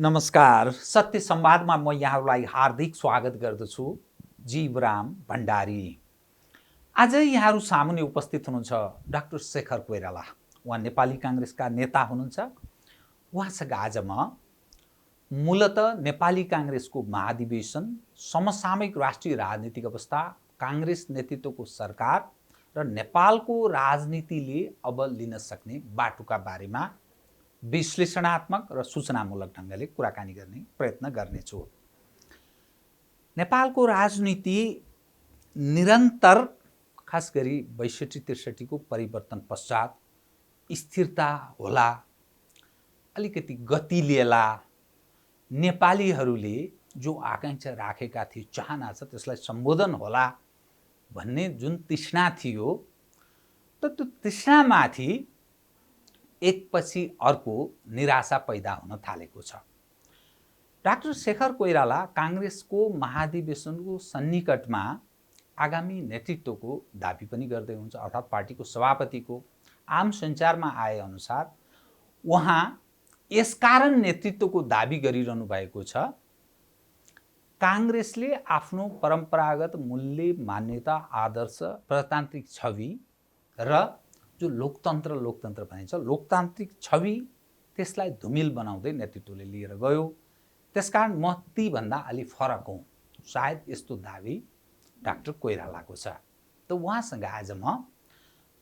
नमस्कार। सत्य संवादमा म यहाँहरूलाई हार्दिक स्वागत गर्दछु। जीवराम भण्डारी। आज यहाँहरू सामुन्ने उपस्थित हुनुहुन्छ डाक्टर शेखर कोइराला। उहाँ नेपाली काङ्ग्रेसका नेता हुनुहुन्छ। उहाँसँग आज म मूलतः नेपाली काङ्ग्रेसको महाधिवेशन, समसामयिक राष्ट्रिय राजनीतिक अवस्था, काङ्ग्रेस नेतृत्वको सरकार र नेपालको राजनीतिले अब लिन सक्ने बाटोका बारेमा विश्लेषणात्मक र सूचनामूलक ढङ्गले कुराकानी गर्ने प्रयत्न गर्नेछु। नेपालको राजनीति निरन्तर, खास गरी ६२-६३ को परिवर्तन पश्चात स्थिरता होला, अलिकति गति लिएला, नेपालीहरूले जो आकांक्षा राखेका थिए, चाहना छ, त्यसलाई सम्बोधन होला भन्ने जुन तृष्णा थियो, त त्यो तृष्णामाथि एकपछि अर्को निराशा पैदा हुन थालेको छ। डाक्टर शेखर कोइराला काङ्ग्रेसको महाधिवेशनको सन्निकटमा आगामी नेतृत्वको दाबी पनि गर्दै हुन्छ, अर्थात् पार्टीको सभापतिको आम सञ्चारमा आए अनुसार उहाँ यसकारण नेतृत्वको दाबी गरिरहनु भएको छ, काङ्ग्रेसले आफ्नो परम्परागत मूल्य, मान्यता, आदर्श, प्रजातान्त्रिक छवि र जो लोकतन्त्र भनिन्छ, लोकतान्त्रिक छवि, त्यसलाई धुमिल बनाउँदै नेतृत्वले लिएर गयो। त्यसकारण म तीभन्दा अलि फरक हुँ, सायद यस्तो दाबी डाक्टर कोइरालाको छ। त उहाँसँग आज म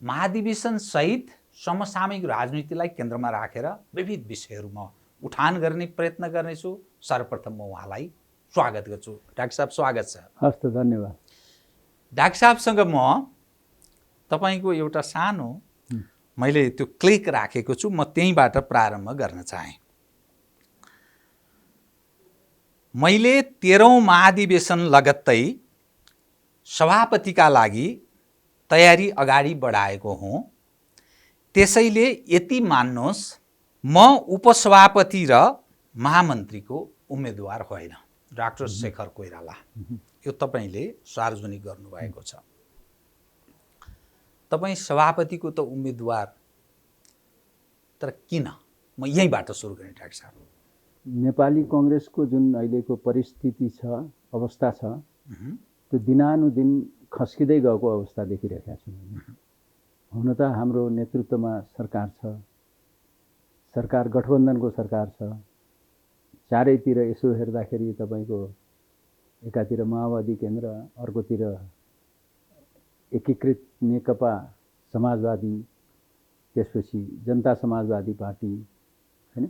महाधिवेशन सहित समसामयिक राजनीतिलाई केन्द्रमा राखेर विविध विषयहरू म उठान गर्ने प्रयत्न गर्नेछु। सर्वप्रथम म उहाँलाई स्वागत गर्छु। डाक्टर साहब, स्वागत छ। हस् त, धन्यवाद। डाक्टर साहबसँग म तपाईको एउटा सानो मैले त्यो क्लिक राखेको छु, म त्यहीबाट प्रारम्भ गर्न चाहे। मैले 13औं महाधिवेशन लगत्तै सभापतिका लागि तयारी अगाडि बढाएको हुँ। त्यसैले यति मान्नुहोस्, म उपसभापति र महामन्त्रीको उम्मेदवार होइन। डाक्टर शेखर कोइराला, यो तपाईले सार्वजनिक गर्नुभएको छ। तपाईँ सभापतिको त उम्मेदवार, तर किन? म यहीँबाट सुरु गरेँ डाक्टर साहब। नेपाली काङ्ग्रेसको जुन अहिलेको परिस्थिति छ, अवस्था छ, त्यो दिनानुदिन खस्किँदै गएको अवस्था देखिरहेका छु। हुन त हाम्रो नेतृत्वमा सरकार छ, सरकार गठबन्धनको सरकार छ। चारैतिर यसो हेर्दाखेरि तपाईँको एकातिर माओवादी केन्द्र, अर्कोतिर एकीकृत नेकपा समाजवादी, त्यसपछि जनता समाजवादी पार्टी, हैन?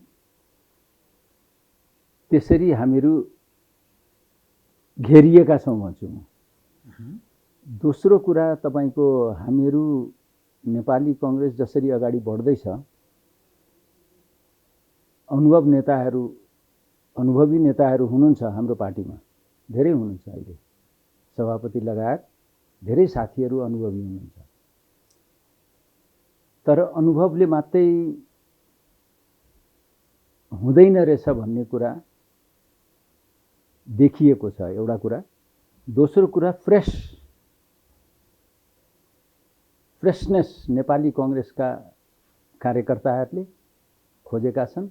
त्यसरी हामीहरू घेरिएका छौँ भन्छु म। दोस्रो कुरा, तपाईँको हामीहरू नेपाली काङ्ग्रेस जसरी अगाडि बढ्दैछ, अनुभवी नेताहरू हुनुहुन्छ हाम्रो पार्टीमा, धेरै हुनुहुन्छ। अहिले सभापति लगायत धेरै साथीहरू अनुभवी हुनुहुन्छ। तर अनुभवले मात्रै हुँदैन रहेछ भन्ने कुरा देखिएको छ, एउटा कुरा। दोस्रो कुरा, फ्रेसनेस नेपाली काङ्ग्रेसका कार्यकर्ताहरूले खोजेका छन्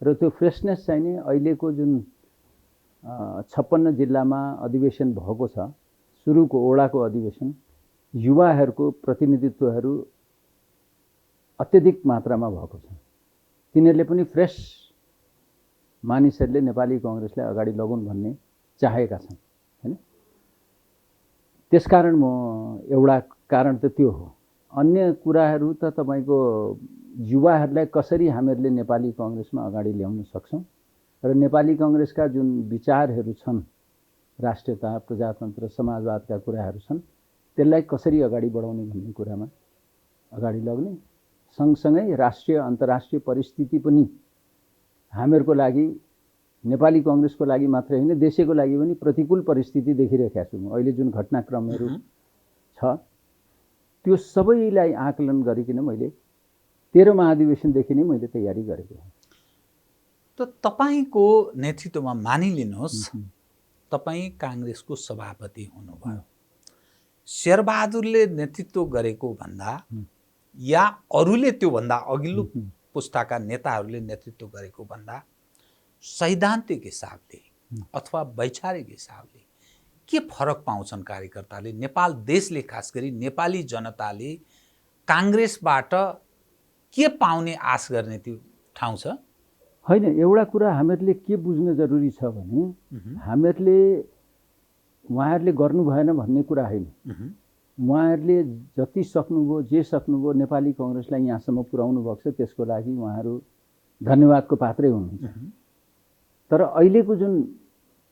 र त्यो फ्रेसनेस चाहिँ नि अहिलेको जुन 56 जिल्लामा अधिवेशन भएको छ, सुरुको ओडाको अधिवेशन, युवाहरूको प्रतिनिधित्वहरू अत्यधिक मात्रामा भएको छ। तिनीहरूले पनि फ्रेस मानिसहरूले नेपाली काङ्ग्रेसलाई अगाडि लगाउन् भन्ने चाहेका छन्, हैन? त्यसकारण म एउटा कारण त त्यो हो। अन्य कुराहरू त तपाईँको युवाहरूलाई कसरी हामीहरूले नेपाली काङ्ग्रेसमा अगाडि ल्याउन सक्छौँ र नेपाली काङ्ग्रेसका जुन विचारहरू छन्, राष्ट्रियता, प्रजातन्त्र, समाजवादका कुराहरू छन्, त्यसलाई कसरी अगाडि बढाउने भन्ने कुरामा अगाडि लग्ने, सँगसँगै राष्ट्रिय अन्तर्राष्ट्रिय परिस्थिति पनि हामीहरूको लागि, नेपाली काङ्ग्रेसको लागि मात्रै होइन, देशको लागि पनि प्रतिकूल परिस्थिति देखिरहेका छु म। अहिले जुन घटनाक्रमहरू छ, त्यो सबैलाई आकलन गरिकन मैले 13 महाधिवेशनदेखि नै मैले तयारी गरेको हो। त तपाईको नेतृत्वमा मानिलिनुहोस्, तपाईँ काङ्ग्रेसको सभापति हुनुभयो, शेरबहादुरले नेतृत्व गरेको भन्दा या अरूले त्योभन्दा अघिल्लो पुस्ताका नेताहरूले नेतृत्व गरेको भन्दा सैद्धान्तिक हिसाबले अथवा वैचारिक हिसाबले के फरक पाउँछन् कार्यकर्ताले? नेपाल देशले, खास गरी नेपाली जनताले काङ्ग्रेसबाट के पाउने आश गर्ने त्यो ठाउँ छ? होइन, एउटा कुरा हामीहरूले के बुझ्न जरुरी छ भने हामीहरूले उहाँहरूले गर्नु भएन भन्ने कुरा होइन। उहाँहरूले जति सक्नुभयो, जे सक्नुभयो नेपाली कङ्ग्रेसलाई यहाँसम्म पुर्याउनु भएको छ, त्यसको लागि उहाँहरू धन्यवादको पात्रै हुनुहुन्छ। तर अहिलेको जुन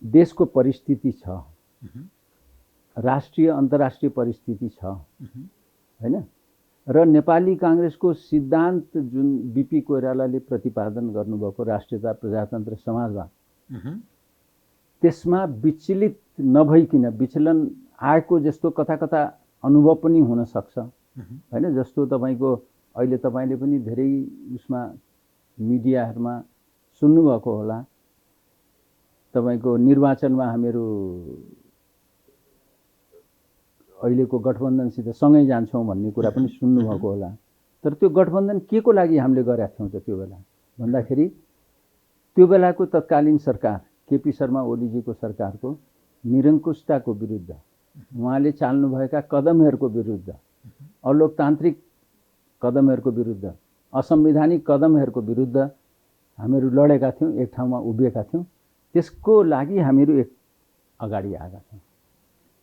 देशको परिस्थिति छ, राष्ट्रिय अन्तर्राष्ट्रिय परिस्थिति छ होइन, र नेपाली काङ्ग्रेसको सिद्धान्त जुन बिपी कोइरालाले प्रतिपादन गर्नुभएको राष्ट्रियता, प्रजातन्त्र, समाजवाद, त्यसमा विचलित नभइकन, विचलन आएको जस्तो कता कता अनुभव पनि हुन सक्छ होइन। जस्तो तपाईँको अहिले तपाईँले पनि धेरै उसमा मिडियाहरूमा सुन्नुभएको होला, तपाईँको निर्वाचनमा हामीहरू अहिलेको गठबन्धनसित सँगै जान्छौँ भन्ने कुरा पनि सुन्नुभएको होला। तर त्यो गठबन्धन के को लागि हामीले गरेका थियौँ त त्यो बेला भन्दाखेरि, त्यो बेलाको तत्कालीन सरकार केपी शर्मा ओलीजीको सरकारको निरङ्कुशताको विरुद्ध, उहाँले चाल्नुभएका कदमहरूको विरुद्ध, अलोकतान्त्रिक कदमहरूको विरुद्ध, असंवैधानिक कदमहरूको विरुद्ध हामीहरू लडेका थियौँ, एक ठाउँमा उभिएका थियौँ। त्यसको लागि हामीहरू एक अगाडि आएका थियौँ,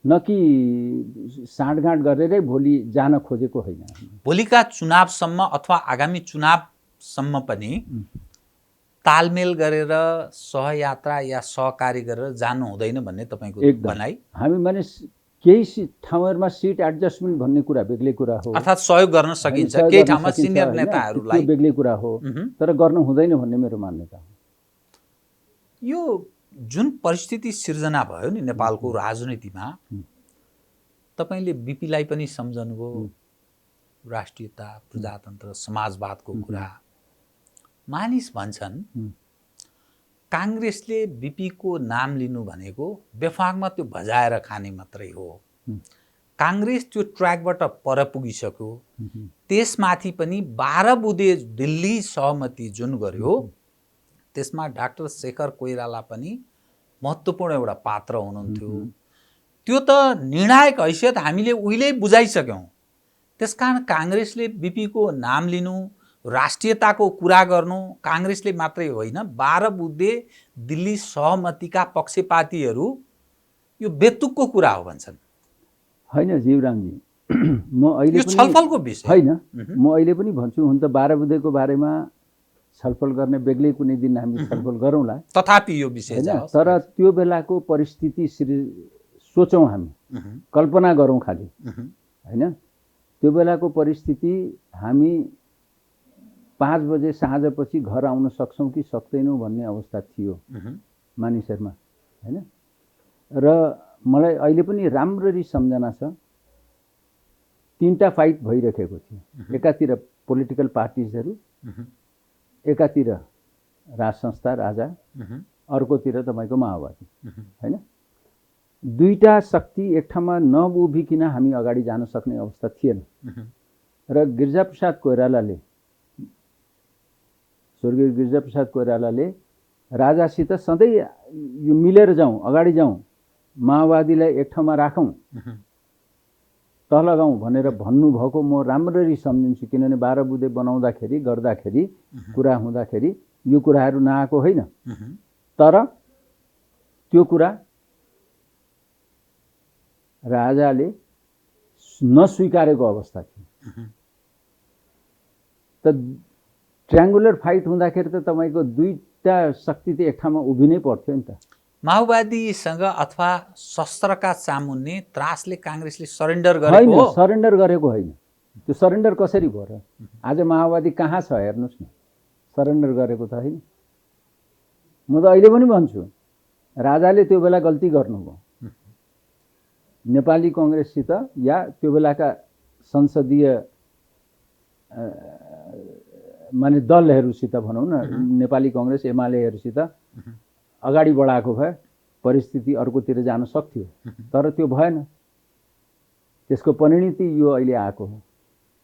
न कि साँठगाँठ गरेरै भोलि जान खोजेको होइन। भोलिका चुनावसम्म अथवा आगामी चुनावसम्म पनि तालमेल गरेर सहयात्रा या सहकारी गरेर जानु हुँदैन भन्ने तपाईँको भनाइ? हामी भने केही ठाउँहरूमा सिट एडजस्टमेन्ट भन्ने कुरा बेग्लै कुरा हो, अर्थात् सहयोग गर्न सकिन्छ केही ठाउँमा सिनियर नेताहरूलाई, बेग्लै कुरा हो, तर गर्न हुँदैन भन्ने मेरो मान्यता हो। यो जुन परिस्थिति सिर्जना भयो नि नेपालको राजनीतिमा, तपाईँले बिपीलाई पनि सम्झनुभयो, राष्ट्रियता, प्रजातन्त्र, समाजवादको कुरा। मानिस भन्छन् काङ्ग्रेसले बिपीको नाम लिनु भनेको बेफाकमा त्यो भजाएर खाने मात्रै हो। काङ्ग्रेस त्यो ट्र्याकबाट पर पुगिसक्यो। त्यसमाथि पनि 12 बुँदे दिल्ली सहमति जुन गर्यो, त्यसमा डाक्टर शेखर कोइराला पनि महत्त्वपूर्ण एउटा पात्र हुनुहुन्थ्यो। त्यो त निर्णायक हैसियत हामीले उहिल्यै बुझाइसक्यौँ। त्यसकारण काङ्ग्रेसले बिपीको नाम लिनु, राष्ट्रियताको कुरा गर्नु, काङ्ग्रेसले मात्रै होइन 12 बुँदे दिल्ली सहमतिका पक्षपातीहरू यो बेतुकको कुरा हो भन्छन्। होइन जीवरामजी, म अहिले यो छलफलको विषय होइन, म अहिले पनि भन्छु, हुन त 12 बुँदेको बारेमा छलफल गर्ने बेग्लै कुनै दिन हामी छलफल गरौँला, तथापि यो विषय छ। तर त्यो बेलाको परिस्थिति सोचौँ, हामी कल्पना गरौँ खालि होइन। त्यो बेलाको परिस्थिति हामी 5 बजे साँझपछि घर आउन सक्छौँ कि सक्दैनौँ भन्ने अवस्था थियो मानिसहरूमा होइन। र मलाई अहिले पनि राम्ररी सम्झना छ, 3टा फाइट भइरहेको थियो। एकातिर पोलिटिकल पार्टिजहरू, एकातिर राज संस्था राजा, अर्कोतिर तपाईँको माओवादी होइन। 2टा शक्ति एक ठाउँमा नउभिकन हामी अगाडि जान सक्ने अवस्था थिएन। र गिरिजाप्रसाद कोइरालाले, स्वर्गीय गिरिजाप्रसाद कोइरालाले राजासित सधैँ यो मिलेर जाउँ, अगाडि जाउँ, माओवादीलाई एक ठाउँमा राखौँ, तल लगाउँ भनेर भन्नुभएको म राम्ररी सम्झिन्छु। किनभने 12 बुँदे बनाउँदाखेरि, गर्दाखेरि, कुरा हुँदाखेरि यो कुराहरू नआएको होइन। तर त्यो कुरा राजाले नस्वीकारेको अवस्था थियो। त ट्रायङ्गुलर फाइट हुँदाखेरि त तपाईँको 2टा शक्ति त एक ठाउँमा उभिनै पर्थ्यो नि त। माओवादीसँग अथवा शस्त्रका सामुन्ने त्रासले काङ्ग्रेसले सरेन्डर गरेको होइन, हो? सरेन्डर गरेको होइन। त्यो सरेन्डर कसरी भयो र? आज माओवादी कहाँ छ हेर्नुहोस् न, सरेन्डर गरेको त होइन। म त अहिले पनि भन्छु, राजाले त्यो बेला गल्ती गर्नुभयो। नेपाली कङ्ग्रेससित या त्यो बेलाका संसदीय माने दलहरूसित भनौँ न, नेपाली कङ्ग्रेस एमालेहरूसित अगाडि बढाएको भए परिस्थिति अर्कोतिर जान सक्थ्यो। तर त्यो भएन। त्यसको परिणति यो अहिले आएको हो।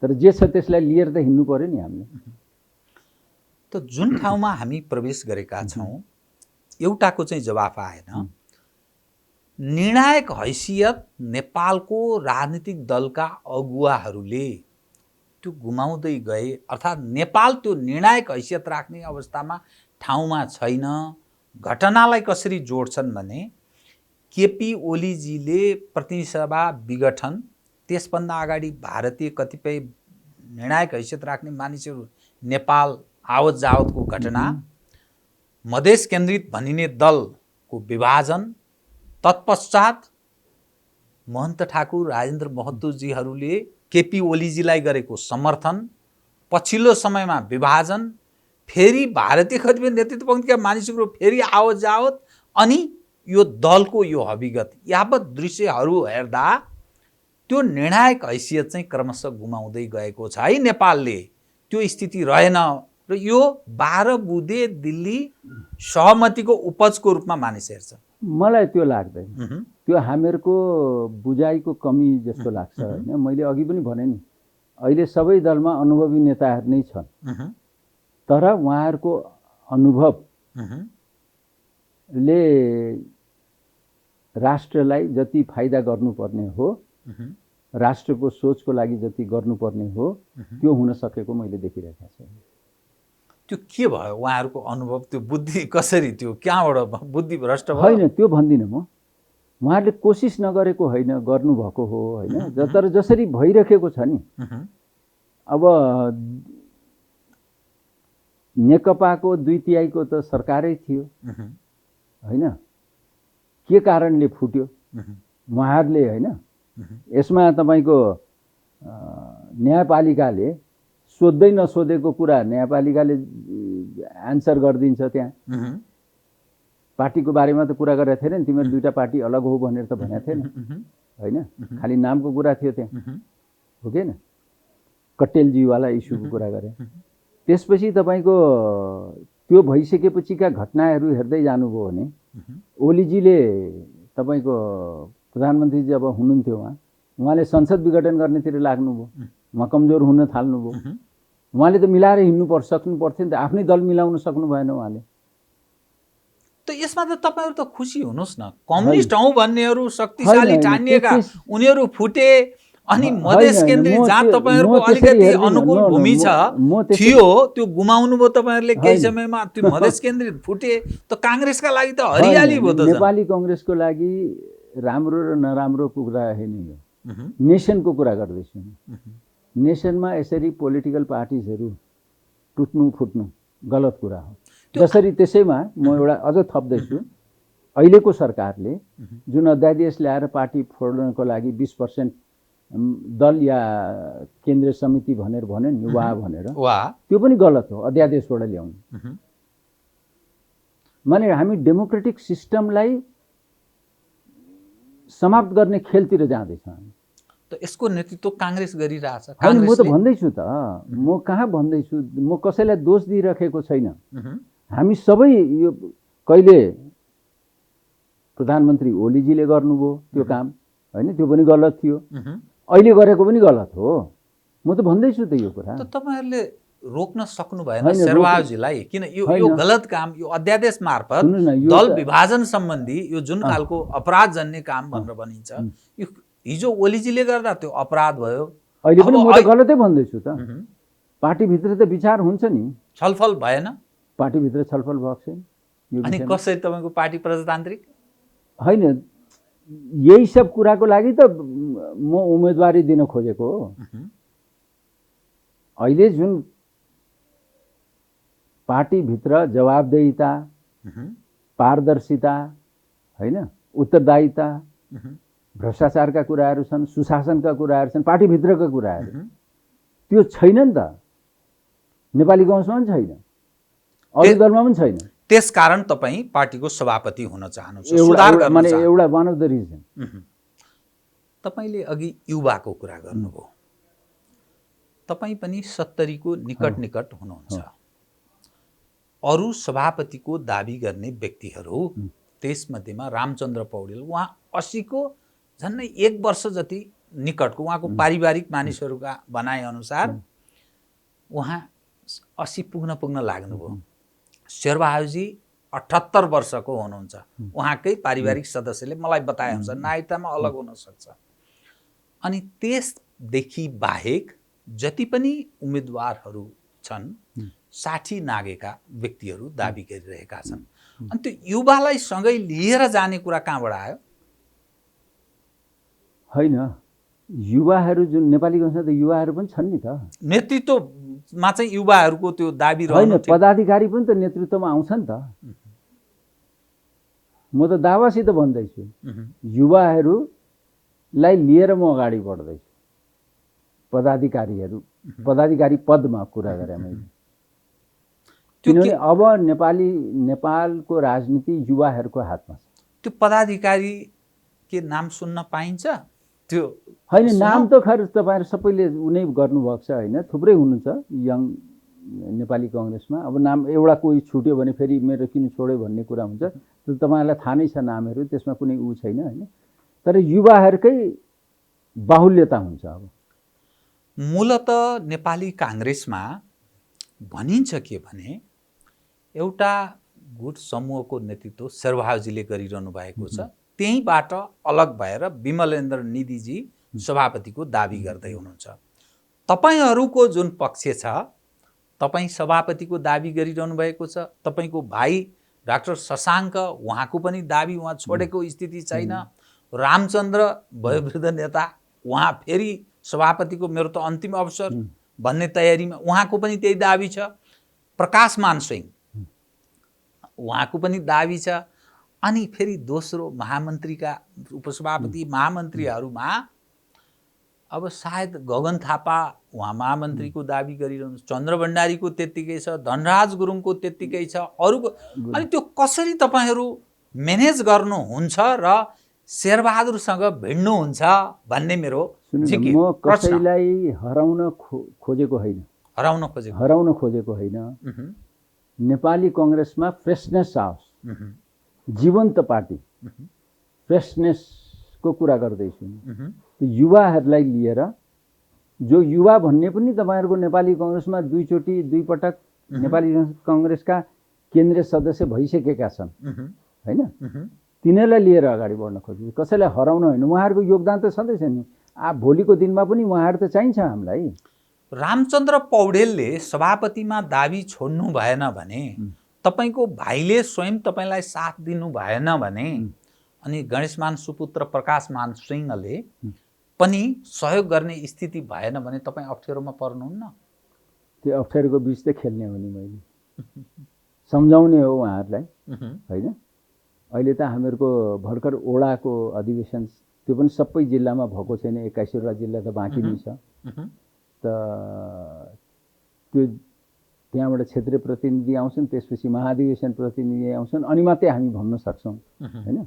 तर जे छ त्यसलाई लिएर त हिँड्नु पर्यो नि हामीले। त जुन ठाउँमा हामी प्रवेश गरेका छौँ एउटाको चाहिँ जवाफ आएन। निर्णायक हैसियत नेपालको राजनीतिक दलका अगुवाहरूले त्यो गुमाउँदै गए, अर्थात् नेपाल त्यो निर्णायक हैसियत राख्ने अवस्थामा ठाउँमा छैन। घटनालाई कसरी जोड्छन् भने केपी ओलीजीले प्रतिनिधि सभा विघटन, त्यसभन्दा अगाडि भारतीय कतिपय निर्णायक हैसियत राख्ने मानिसहरू नेपाल आवत जावतको घटना, मधेस केन्द्रित भनिने दलको विभाजन, तत्पश्चात महन्त ठाकुर, राजेन्द्र महतोजीहरूले केपी ओलीजीलाई गरेको समर्थन, पछिल्लो समयमा विभाजन, फेरि भारतीय कतिपय नेतृत्व पङ्क्तिका मानिसहरू फेरि आवत जावत, अनि यो दलको यो हविगत, यावत दृश्यहरू हेर्दा त्यो निर्णायक हैसियत चाहिँ क्रमशः गुमाउँदै गएको छ है नेपालले। त्यो स्थिति रहेन र यो 12 बुँदे दिल्ली सहमतिको उपजको रूपमा मानिस हेर्छ। मलाई त्यो लाग्दैन। त्यो हामीहरूको बुझाइको कमी जस्तो लाग्छ होइन। मैले अघि पनि भने नि, अहिले सबै दलमा अनुभवी नेताहरू नै छन्, तर उहाँहरूको अनुभवले राष्ट्रलाई जति फाइदा गर्नुपर्ने हो, राष्ट्रको सोचको लागि जति गर्नुपर्ने हो, त्यो हुन सकेको मैले देखिरहेको छु। त्यो के भयो उहाँहरूको अनुभव, त्यो बुद्धि कसरी, त्यो कहाँबाट बुद्धि भ्रष्ट भयो? होइन, त्यो भन्दिनँ म। उहाँहरूले कोसिस नगरेको होइन, गर्नुभएको हो होइन। तर जसरी भइरहेको छ नि, अब नेकपाको 2/3 त सरकारै थियो होइन। के कारणले फुट्यो उहाँहरूले होइन। यसमा तपाईँको न्यायपालिकाले सोध्दै नसोधेको कुरा न्यायपालिकाले एन्सर गरिदिन्छ। त्यहाँ पार्टीको बारेमा त कुरा गरेको थिएन नि, तिमीहरू दुईटा पार्टी अलग हो भनेर त भनेको थिएन होइन। खालि नामको कुरा थियो त्यहाँ, हो कि न। कट्टेलजीवाला इस्युको कुरा गरे। त्यसपछि तपाईँको त्यो भइसकेपछिका घटनाहरू हेर्दै जानुभयो भने ओलीजीले तपाईँको प्रधानमन्त्री जब हुनुहुन्थ्यो उहाँले संसद विघटन गर्नेतिर लाग्नुभयो। उहाँ कमजोर हुन थाल्नुभयो। उहाँले त मिलाएर हिँड्नु सक्नु पर्थ्यो नि त, आफ्नै दल मिलाउन सक्नु भएन उहाँले। त यसमा त तपाईहरु त खुसी हुनुहोस् न। कम्युनिस्ट हौ भन्नेहरू शक्तिशाली ठानिएका उनीहरू फुटे, अनि मधेस केन्द्रित जहाँ तपाईहरुको अलिकति अनुकूल भूमि थियो त्यो गुमाउनु भयो तपाईहरुले केही समयमा। त्यो मधेस केन्द्रित फुटे त कांग्रेसका लागि त हरियाली भयो त। नेपाली कांग्रेसको लागि राम्रो र नराम्रोको कुरा हैन यो, नेसनको कुरा गर्दैछु। नेसनमा यसरी पोलिटिकल पार्टिजहरू टुट्नु फुट्नु गलत कुरा हो। जसरी त्यसैमा म एउटा अझ थप्दैछु, अहिलेको सरकारले जुन अध्यादेश ल्याएर पार्टी फोड्नको लागि 20% दल या केन्द्रीय समिति भनेर भन्यो नि, वा भनेर, त्यो पनि गलत हो। अध्यादेशबाट ल्याउनु माने हामी डेमोक्रेटिक सिस्टमलाई समाप्त गर्ने खेलतिर जाँदैछौँ हामी। त यसको नेतृत्व कांग्रेस गरिरहेछ। हैन, म त भन्दैछु त, म कहाँ भन्दैछु, म कसैलाई दोष दिइराखेको छैन। हामी सबै यो कहिले प्रधानमन्त्री ओलीजीले गर्नुभयो त्यो काम हैन, त्यो पनि गलत थियो। अहिले गरेको पनि गलत हो। म त भन्दैछु त यो कुरा। त तपाईहरुले रोक्न सक्नु भएन शेरबहादुरजीलाई? किन यो गलत काम, यो अध्यादेश मार्फत दल विभाजन सम्बन्धी यो जुन खालको अपराध जन्य काम भनेर भनिन्छ, यो हिजो ओलीजीले गर्दा त्यो अपराध भयो। अहिले पनि म त गलतै भन्दैछु त। पार्टी भित्र त विचार हुन्छ नि, छलफल भएन। पार्टी भित्र छलफल भएको छैन। अनि कसरी तपाईको पार्टी प्रजातान्त्रिक हैन? यही सब कुराको लागि त म उम्मेदवारी दिन खोजेको हो। अहिले जुन पार्टी भित्र जवाबदेहिता, पारदर्शिता हैन, उत्तरदायिता, भ्रष्टाचारका कुराहरू छन्, सुशासनका कुराहरू छन्, पार्टी भित्रका कुराहरू, त्यो छैन नि त। नेपाली कांग्रेसमा पनि छैन, अरू दलमा पनि छैन। त्यसकारण तपाईं पार्टीको सभापति हुन चाहनुहुन्छ, सुधार गर्न माने एउटा वान अफ द रिजन। तपाईले अघि युवाको कुरा गर्नुभयो। तपाई पनि 70 को निकट हुनुहुन्छ। अरू सभापतिको दाबी गर्ने व्यक्तिहरू, त्यसमध्येमा रामचन्द्र पौडेल, उहाँ 80 को झन्नै 1 वर्ष जति निकटको, उहाँको पारिवारिक मानिसहरूका भनाइ अनुसार उहाँ 80 पुग्न लाग्नुभयो। शेरबहादुरजी 78 वर्षको हुनुहुन्छ। उहाँकै पारिवारिक सदस्यले मलाई बताए अनुसार नागरिकतामा अलग हुन सक्छ। अनि त्यसदेखि बाहेक जति पनि उम्मेदवारहरू छन् 60 नागेका व्यक्तिहरू दाबी गरिरहेका छन्। अनि त्यो युवालाई सँगै लिएर जाने कुरा कहाँबाट आयो? होइन, युवाहरू जुन नेपाली काङ्ग्रेसमा त युवाहरू पनि छन् नि त। नेतृत्वमा चाहिँ युवाहरूको त्यो दाबी होइन, रहनु पदाधिकारी पनि त नेतृत्वमा आउँछ नि त। म त दावासित भन्दैछु युवाहरूलाई लिएर म अगाडि बढ्दैछु। पदाधिकारी पदमा कुरा गरेँ मैले। किनभने अब नेपालको राजनीति युवाहरूको हातमा छ। त्यो पदाधिकारी के नाम सुन्न पाइन्छ? त्यो होइन, नाम त खैर तपाईँहरू सबैले उनी गर्नुभएको छ होइन, थुप्रै हुनुहुन्छ यङ नेपाली काङ्ग्रेसमा। अब नाम एउटा कोही छुट्यो भने फेरि मेरो किन छोड्यो भन्ने कुरा हुन्छ। त्यो तपाईँहरूलाई थाहा नै छ नामहरू, त्यसमा कुनै ऊ छैन होइन। तर युवाहरूकै बाहुल्यता हुन्छ। अब मूलत नेपाली काङ्ग्रेसमा भनिन्छ के भने एउटा गुट समूहको नेतृत्व शेरबहादुरजीले गरिरहनु भएको छ। त्यहीँबाट अलग भएर विमलेन्द्र निधिजी सभापतिको दाबी गर्दै हुनुहुन्छ। तपाईँहरूको जुन पक्ष छ, तपाईँ सभापतिको दाबी गरिरहनु भएको छ। तपाईँको भाइ डाक्टर शशाङ्क, उहाँको पनि दाबी, उहाँ छोडेको स्थिति छैन। रामचन्द्र वयोवृद्ध नेता, उहाँ फेरि सभापतिको मेरो त अन्तिम अवसर भन्ने तयारीमा, उहाँको पनि त्यही दाबी छ। प्रकाश मान सिंह, उहाँको पनि दाबी छ। अनि फेरि दोस्रो महामन्त्रीका उपसभापति महामन्त्रीहरूमा अब सायद गगन थापा, उहाँ महामन्त्रीको दाबी गरिरहनु, चन्द्र भण्डारीको त्यत्तिकै छ, धनराज गुरुङको त्यत्तिकै छ, अरूको। अनि त्यो कसरी तपाईँहरू म्यानेज गर्नुहुन्छ र शेरबहादुरसँग भिड्नुहुन्छ भन्ने मेरो म कसैलाई हराउन खोजेको होइन। नेपाली काङ्ग्रेसमा फ्रेसनेस आओस्, जीवन्त पार्टी, फ्रेसनेसको कुरा गर्दैछु। युवाहरूलाई लिएर, जो युवा भन्ने पनि तपाईँहरूको नेपाली काङ्ग्रेसमा दुई पटक नेपाली काङ्ग्रेसका केन्द्रीय सदस्य भइसकेका छन् होइन, तिनीहरूलाई लिएर अगाडि बढ्न खोज्छु। कसैलाई हराउन होइन। उहाँहरूको योगदान त छँदैछ नि। भोलिको दिनमा पनि उहाँहरू त चाहिन्छ हामीलाई। रामचन्द्र पौडेलले सभापतिमा दाबी छोड्नु भएन भने, तपाईँको भाइले स्वयं तपाईँलाई साथ दिनु भएन भने, अनि गणेशमान सुपुत्र प्रकाशमान सिंहले पनि सहयोग गर्ने स्थिति भएन भने तपाईँ अप्ठ्यारोमा पर्नुहुन्न? त्यो अप्ठ्यारोको बिच त खेल्ने हो नि, मैले सम्झाउने हो उहाँहरूलाई होइन। अहिले त हामीहरूको भर्खर ओडाको अधिवेशन, त्यो पनि सबै जिल्लामा भएको छैन, 21वटा जिल्ला त बाँकी नै छ। त त्यो त्यहाँबाट क्षेत्रीय प्रतिनिधि आउँछन्, त्यसपछि महाधिवेशन प्रतिनिधि आउँछन्, अनि मात्रै हामी भन्न सक्छौँ होइन।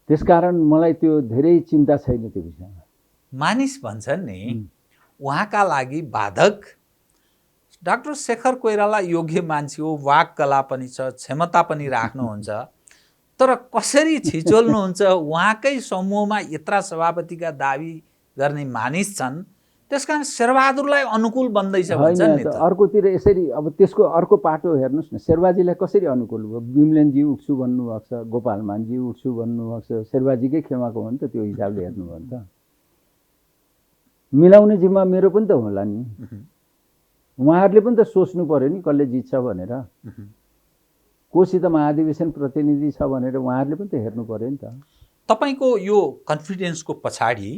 त्यसकारण मलाई त्यो धेरै चिन्ता छैन त्यो विषयमा। मानिस भन्छन् नि, उहाँका लागि बाधक डाक्टर शेखर कोइराला योग्य मान्छे हो, वाक कला पनि छ, क्षमता पनि राख्नुहुन्छ, तर कसरी छिचोल्नुहुन्छ? उहाँकै समूहमा यत्रा सभापतिका दाबी गर्ने मानिस छन्, त्यसकारण शेरबहादुरलाई अनुकूल बन्दैछ भन्छन् नि त। अर्कोतिर यसरी अब त्यसको अर्को पाटो हेर्नुहोस् न, शेरबाजीलाई कसरी अनुकूल भयो? विमलेनजी उठ्छु भन्नुभएको छ, गोपाल मानजी उठ्छु भन्नुभएको छ, शेरबाजीकै खेमाको हो नि त। त्यो हिसाबले हेर्नुभयो भने त मिलाउने जिम्मा मेरो पनि त होला नि। उहाँहरूले पनि त सोच्नु पर्यो नि कसले जित्छ भनेर, कोसित महाधिवेशन प्रतिनिधि छ भनेर उहाँहरूले पनि त हेर्नु पर्यो नि त। तपाईँको यो कन्फिडेन्सको पछाडि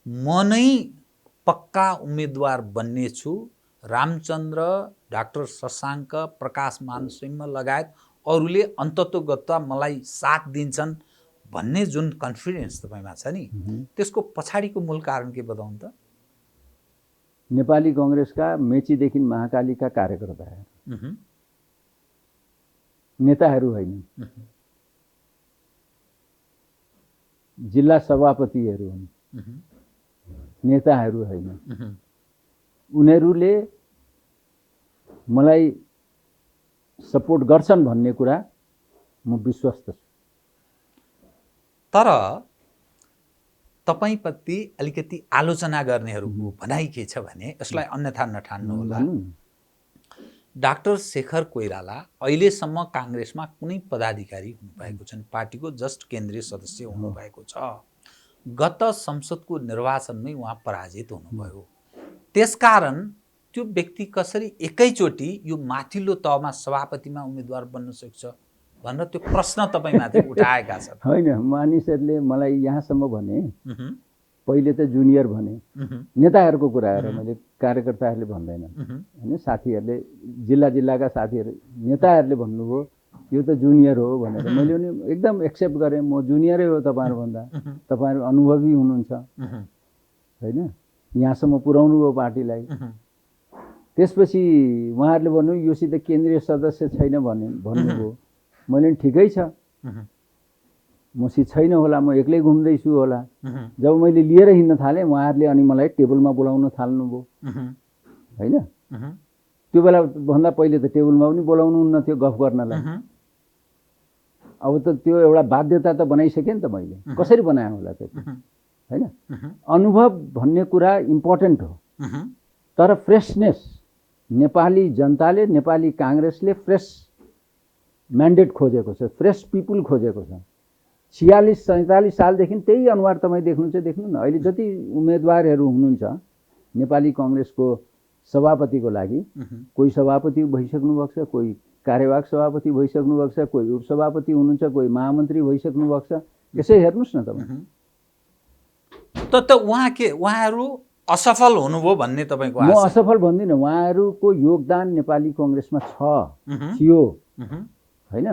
म नै पक्का उम्मेदवार बन्नेछु, रामचन्द्र, डाक्टर शशाङ्क, प्रकाश मान सिंह लगायत अरूले अन्ततोगत्वा मलाई साथ दिन्छन् भन्ने जुन कन्फिडेन्स तपाईँमा छ नि, त्यसको पछाडिको मूल कारण के बताउनु त? नेपाली काङ्ग्रेसका मेचीदेखि महाकालीका कार्यकर्ताहरू, नेताहरू होइन, जिल्ला सभापतिहरू हुन्, नेताहरू होइन। उनीहरूले मलाई सपोर्ट गर्छन् भन्ने कुरा म विश्वस्त छु। तर तपाईँप्रति अलिकति आलोचना गर्नेहरूको भनाइ के छ भने, यसलाई अन्यथा नठान्नु होला, डाक्टर शेखर कोइराला अहिलेसम्म काङ्ग्रेसमा कुनै पदाधिकारी हुनुभएको छैन, पार्टीको जस्ट केन्द्रीय सदस्य हुनुभएको छ। गत संसदको निर्वाचनमै उहाँ पराजित हुनुभयो। त्यसकारण त्यो व्यक्ति कसरी एकैचोटि यो माथिल्लो तहमा सभापतिमा उम्मेदवार बन्न सक्छ भनेर त्यो प्रश्न तपाईँमाथि उठाएका छन्। होइन, मानिसहरूले मलाई यहाँसम्म भने, पहिले त जुनियर भने, नेताहरूको कुरा हेर, मैले कार्यकर्ताहरूले भन्दैनन् होइन, साथीहरूले जिल्लाका साथीहरू नेताहरूले भन्नुभयो यो त जुनियर हो भनेर। मैले पनि एकदम एक्सेप्ट गरेँ, म जुनियरै हो तपाईँहरूभन्दा, तपाईँहरू अनुभवी हुनुहुन्छ होइन, यहाँसम्म पुर्याउनु भयो पार्टीलाई। त्यसपछि उहाँहरूले भन्नु योसित केन्द्रीय सदस्य छैन भन्नुभयो। मैले पनि ठिकै छ, मसित छैन होला, म एक्लै घुम्दैछु होला। जब मैले लिएर हिँड्न थालेँ उहाँहरूले अनि मलाई टेबलमा बोलाउन थाल्नुभयो होइन। त्यो बेला भन्दा पहिले त टेबलमा पनि बोलाउनुहुन्न थियो गफ गर्नलाई। अब त त्यो एउटा बाध्यता त बनाइसकेँ नि त मैले, कसरी बनाएँ होला त होइन। अनुभव भन्ने कुरा इम्पोर्टेन्ट हो, तर फ्रेसनेस, नेपाली जनताले, नेपाली काङ्ग्रेसले फ्रेस म्यान्डेट खोजेको छ, फ्रेस पिपुल खोजेको छ। 46-47 सालदेखि त्यही अनुहार तपाईँ देख्नु न। अहिले जति उम्मेदवारहरू हुनुहुन्छ नेपाली काङ्ग्रेसको सभापतिको लागि, कोही सभापति भइसक्नु भएको छ, कोही कार्यवाहक सभापति भइसक्नु भएको छ, कोही उपसभापति हुनुहुन्छ, कोही महामन्त्री भइसक्नु भएको छ। यसै हेर्नुहोस् न तपाईँ। उहाँहरू असफल हुनुभयो भन्ने तपाईँको म असफल भन्दिनँ, उहाँहरूको योगदान नेपाली काङ्ग्रेसमा थियो होइन।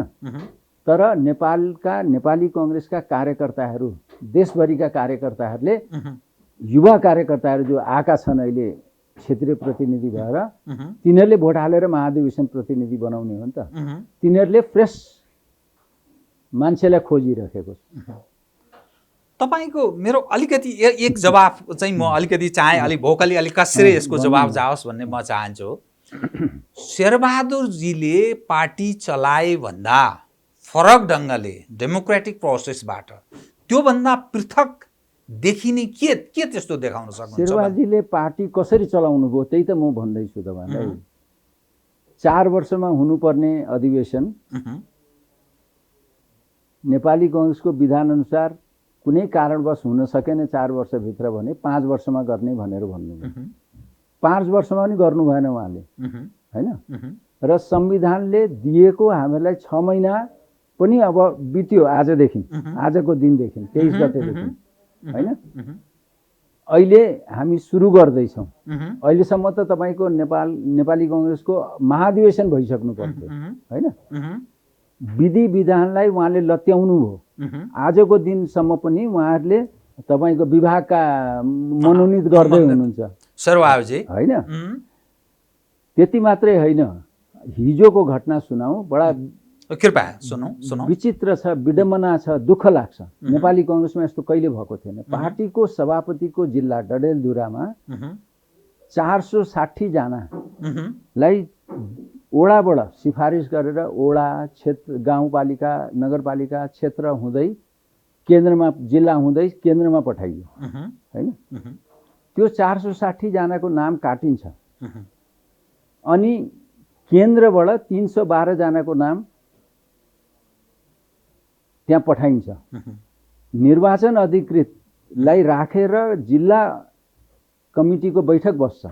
तर नेपाली काङ्ग्रेसका कार्यकर्ताहरू, देशभरिका कार्यकर्ताहरूले, युवा कार्यकर्ताहरू जो आएका छन् अहिले क्षेत्रीय प्रतिनिधि भएर, तिनीहरूले भोट हालेर महाधिवेशन प्रतिनिधि बनाउने हो नि त। तिनीहरूले फ्रेस मान्छेलाई खोजिरहेको छ। तपाईँको मेरो अलिकति एक जवाफ चाहिँ म अलिकति चाहे, अलिक भोकली, अलिक कसरी यसको जवाब जाओस् भन्ने म चाहन्छु। शेरबहादुरजीले पार्टी चलाए भन्दा फरक ढङ्गले डेमोक्रेटिक प्रोसेसबाट त्योभन्दा पृथक देखिने के त्यस्तो देखाउन सक्नुहुन्छ? शेरबहादुरजीले पार्टी कसरी चलाउनु भयो त्यही त म भन्दैछु तपाईँलाई। 4 वर्षमा हुनुपर्ने अधिवेशन नेपाली काङ्ग्रेसको विधानअनुसार कुनै कारणवश हुन सकेन 4 वर्षभित्र भने 5 वर्षमा गर्ने भनेर भन्नुभयो। 5 वर्षमा पनि गर्नु भएन उहाँले होइन। र संविधानले दिएको हामीलाई 6 महिना पनि अब बित्यो आजदेखि, आजको दिनदेखि 23 गतेदेखि होइन। अहिले हामी सुरु गर्दैछौँ। अहिलेसम्म त तपाईँको नेपाली काङ्ग्रेसको महाधिवेशन भइसक्नु पर्थ्यो होइन। विधि विधानलाई उहाँले लत्याउनु भयो। आजको दिनसम्म पनि उहाँहरूले तपाईँको विभागका मनोनित गर्दै हुनुहुन्छ शेरबहादुरजी होइन। त्यति मात्रै होइन, हिजोको घटना सुनाऊ, बडा कृपया सुनौ। विचित्र छ, विडम्बना छ, दुःख लाग्छ। नेपाली काङ्ग्रेसमा यस्तो कहिले भएको थिएन। पार्टीको सभापतिको जिल्ला डडेलधुरामा 460 जनालाई ओडाबाट सिफारिस गरेर ओडा, क्षेत्र, गाउँपालिका, नगरपालिका, क्षेत्र हुँदै केन्द्रमा, जिल्ला हुँदै केन्द्रमा पठाइयो होइन। त्यो 460 जनाको नाम काटिन्छ अनि केन्द्रबाट 312 जनाको नाम त्यहाँ पठाइन्छ। निर्वाचन अधिकृतलाई राखेर जिल्ला कमिटीको बैठक बस्छ।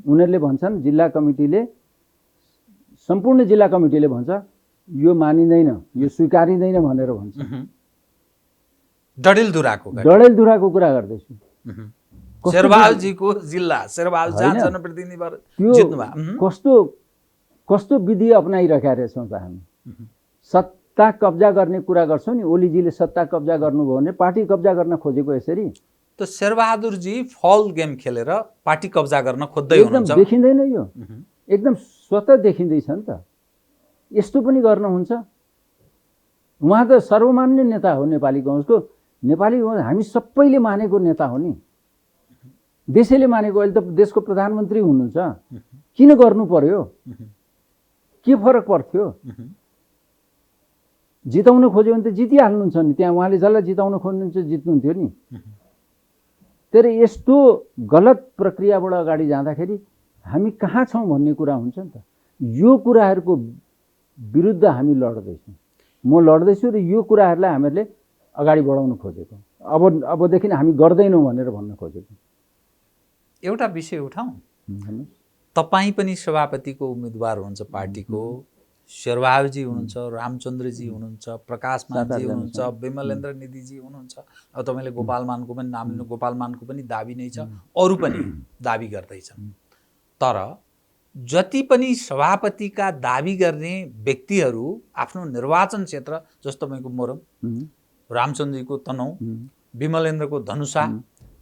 उनीहरूले भन्छन्, जिल्ला कमिटीले, सम्पूर्ण जिल्ला कमिटीले भन्छ यो मानिँदैन, यो स्वीकारिँदैन भनेर भन्छ। डडेलधुराको कुरा गर्दैछु। शेरबहादुरजीको जिल्ला, शेरबहादुर जनप्रतिनिधि भएर जित्नु भयो। कस्तो विधि अपनाइरहेका रहेछौँ त हामी। सत्ता कब्जा गर्ने कुरा गर्छौँ नि, ओलीजीले सत्ता कब्जा गर्नुभयो भने पार्टी कब्जा गर्न खोजेको यसरी त शेरबहादुरजी फल गेम खेलेर पार्टी कब्जा गर्न खोज्दै हुनुहुन्छ। एकदम देखिँदैन, यो एकदम स्वतः देखिँदैछ नि त। यस्तो पनि गर्नुहुन्छ। उहाँ त सर्वमान्य नेता हो नेपाली काङ्ग्रेसको। नेपाली हामी सबैले मानेको नेता हो नि, देशैले मानेको। अहिले त देशको प्रधानमन्त्री हुनुहुन्छ, किन गर्नु पर्यो? के फरक पर्थ्यो? जिताउन खोज्यो भने त जितिहाल्नुहुन्छ नि, त्यहाँ उहाँले जसलाई जिताउन खोज्नुहुन्छ जित्नुहुन्थ्यो नि। तर यस्तो गलत प्रक्रियाबाट अगाडि जाँदाखेरि हामी कहाँ छौँ भन्ने कुरा हुन्छ नि त। यो कुराहरूको विरुद्ध हामी लड्दैछौँ। म लड्दैछु र यो कुराहरूलाई हामीहरूले अगाडि बढाउन खोजेको। अबदेखि हामी गर्दैनौँ भनेर भन्न खोजेको। एउटा विषय उठाउँ। तपाईँ पनि सभापतिको उम्मेदवार हुनुहुन्छ पार्टीको, शेरबहादुरजी हुनुहुन्छ, रामचन्द्रजी हुनुहुन्छ, प्रकाश मानजी हुनुहुन्छ, विमलेन्द्र निधिजी हुनुहुन्छ। अब तपाईँले गोपाल मानको पनि नाम लिनु, गोपाल मानको पनि दाबी नै छ, अरू पनि दाबी गर्दैछन्। तर जति पनि सभापतिका दाबी गर्ने व्यक्तिहरू आफ्नो निर्वाचन क्षेत्र, जस्तो तपाईँको मोरङ, रामचन्द्रजीको तनहुँ, विमलेन्द्रको धनुषा,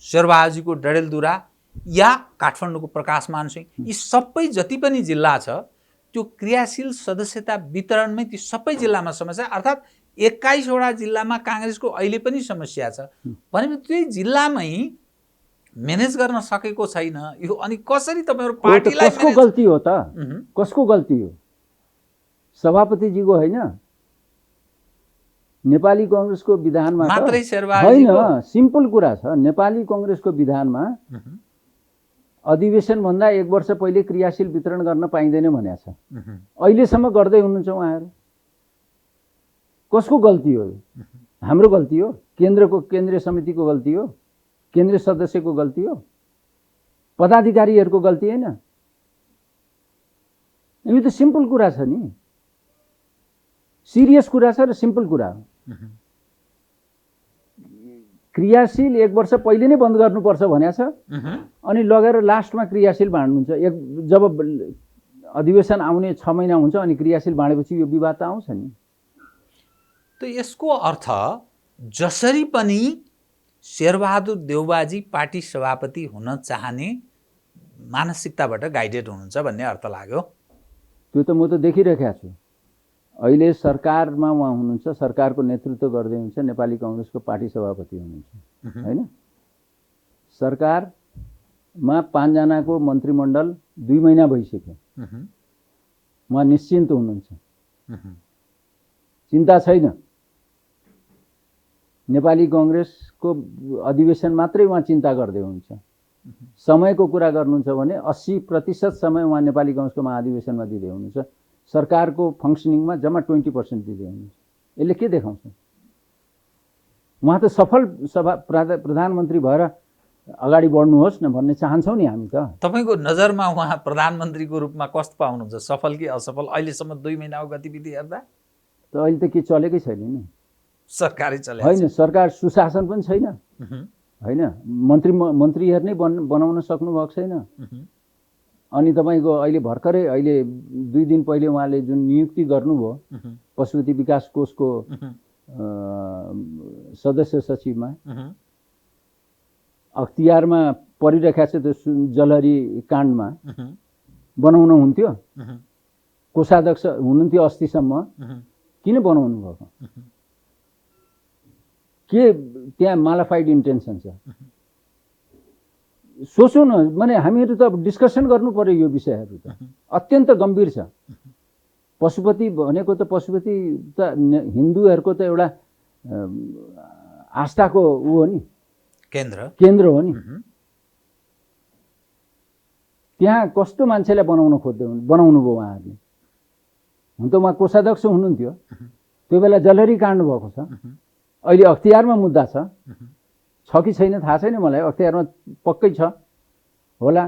शेरबहादुरजीको डडेलधुरा या काठमाडौँको प्रकाश मान सिंह, यी सबै जति पनि जिल्ला छ त्यो क्रियाशील सदस्यता वितरणमै ती सबै जिल्लामा समस्या, अर्थात् 21वटा जिल्लामा काङ्ग्रेसको अहिले पनि समस्या छ भनेपछि त्यही जिल्लामै म्यानेज गर्न सकेको छैन यो। अनि कसरी तपाईँहरू पार्टीलाई कसको गल्ती हो त? कसको गल्ती हो? सभापतिजीको होइन? नेपाली कांग्रेसको विधानमा मात्रै शेरबहादुरजीको होइन। सिम्पल कुरा छ, नेपाली कांग्रेसको विधानमा अधिवेशन भन्दा 1 वर्ष पहिले क्रियाशील वितरण गर्न पाइँदैन भनेको छ। अहिलेसम्म गर्दै हुनुहुन्छ उहाँहरू। कसको गल्ती हो? हाम्रो गल्ती हो? केन्द्रीय समितिको गल्ती हो? केन्द्रीय सदस्यको गल्ती हो? पदाधिकारीहरूको गल्ती होइन? यो त सिम्पल कुरा छ नि, सिरियस कुरा छ र सिम्पल कुरा हो। क्रियाशील 1 वर्ष पहिले नै बन्द गर्नुपर्छ भनेको छ, अनि लगेर लास्टमा क्रियाशील बाँड्नुहुन्छ। जब अधिवेशन आउने 6 महिना हुन्छ अनि क्रियाशील बाँडेपछि यो विवाद त आउँछ नि। त यसको अर्थ जसरी पनि शेरबहादुर देउबाजी पार्टी सभापति हुन चाहने मानसिकताबाट गाइडेड हुनुहुन्छ भन्ने अर्थ लाग्यो। त्यो त म त देखिरहेको छु। अहिले सरकारमा उहाँ हुनुहुन्छ, सरकारको नेतृत्व गर्दै हुनुहुन्छ, नेपाली कांग्रेसको पार्टी सभापति हुनुहुन्छ हैन। सरकारमा 5 जनाको मन्त्रीमण्डल 2 महिना भइसक्यो। उहाँ निश्चिन्त हुनुहुन्छ, चिन्ता छैन। नेपाली कांग्रेसको अधिवेशन मात्रै उहाँ चिन्ता गर्दै हुनुहुन्छ। समयको कुरा गर्नुहुन्छ भने 80% समय उहाँ नेपाली कांग्रेसको महाधिवेशनमा दिँदै हुनुहुन्छ। सरकारको फङ्सनिङमा जम्मा 20% दिँदै हुनुहुन्छ। यसले के देखाउँछ? उहाँ त सफल प्रधानमन्त्री भएर अगाडि बढ्नुहोस् न भन्ने चाहन्छौँ नि हामी त। तपाईँको नजरमा उहाँ प्रधानमन्त्रीको रूपमा कस्तो पाउनुहुन्छ, सफल कि असफल? अहिलेसम्म 2 महिनाको गतिविधि हेर्दा त अहिले त के चलेकै छैन नि, सरकारै चले होइन। सरकार सुशासन पनि छैन होइन। मन्त्रीहरू नै बनाउन सक्नु भएको छैन। अनि तपाईँको अहिले भर्खरै 2 दिन पहिले उहाँले जुन नियुक्ति गर्नुभयो पशुपति विकास कोषको सदस्य सचिवमा, अख्तियारमा परिरहेको छ त्यो जलहरी काण्डमा बनाउनु हुन्थ्यो। कोषाध्यक्ष हुनुहुन्थ्यो अस्तिसम्म, किन बनाउनु भएको? के त्यहाँ मालाफाइड इन्टेन्सन छ? सोचौँ न। माने हामीहरू त डिस्कसन गर्नु पर्यो यो विषयहरू त अत्यन्त गम्भीर छ। पशुपति भनेको त पशुपति त हिन्दूहरूको त एउटा आस्थाको ऊ हो नि, केन्द्र हो नि। त्यहाँ कस्तो मान्छेलाई बनाउनु बनाउनु भयो उहाँहरूले? हुन त उहाँ कोषाध्यक्ष हुनुहुन्थ्यो, त्यो बेला जलहरी काण्ड भएको छ। अहिले अख्तियारमा मुद्दा छ कि छैन थाहा छैन मलाई। अख्तियारमा पक्कै छ होला।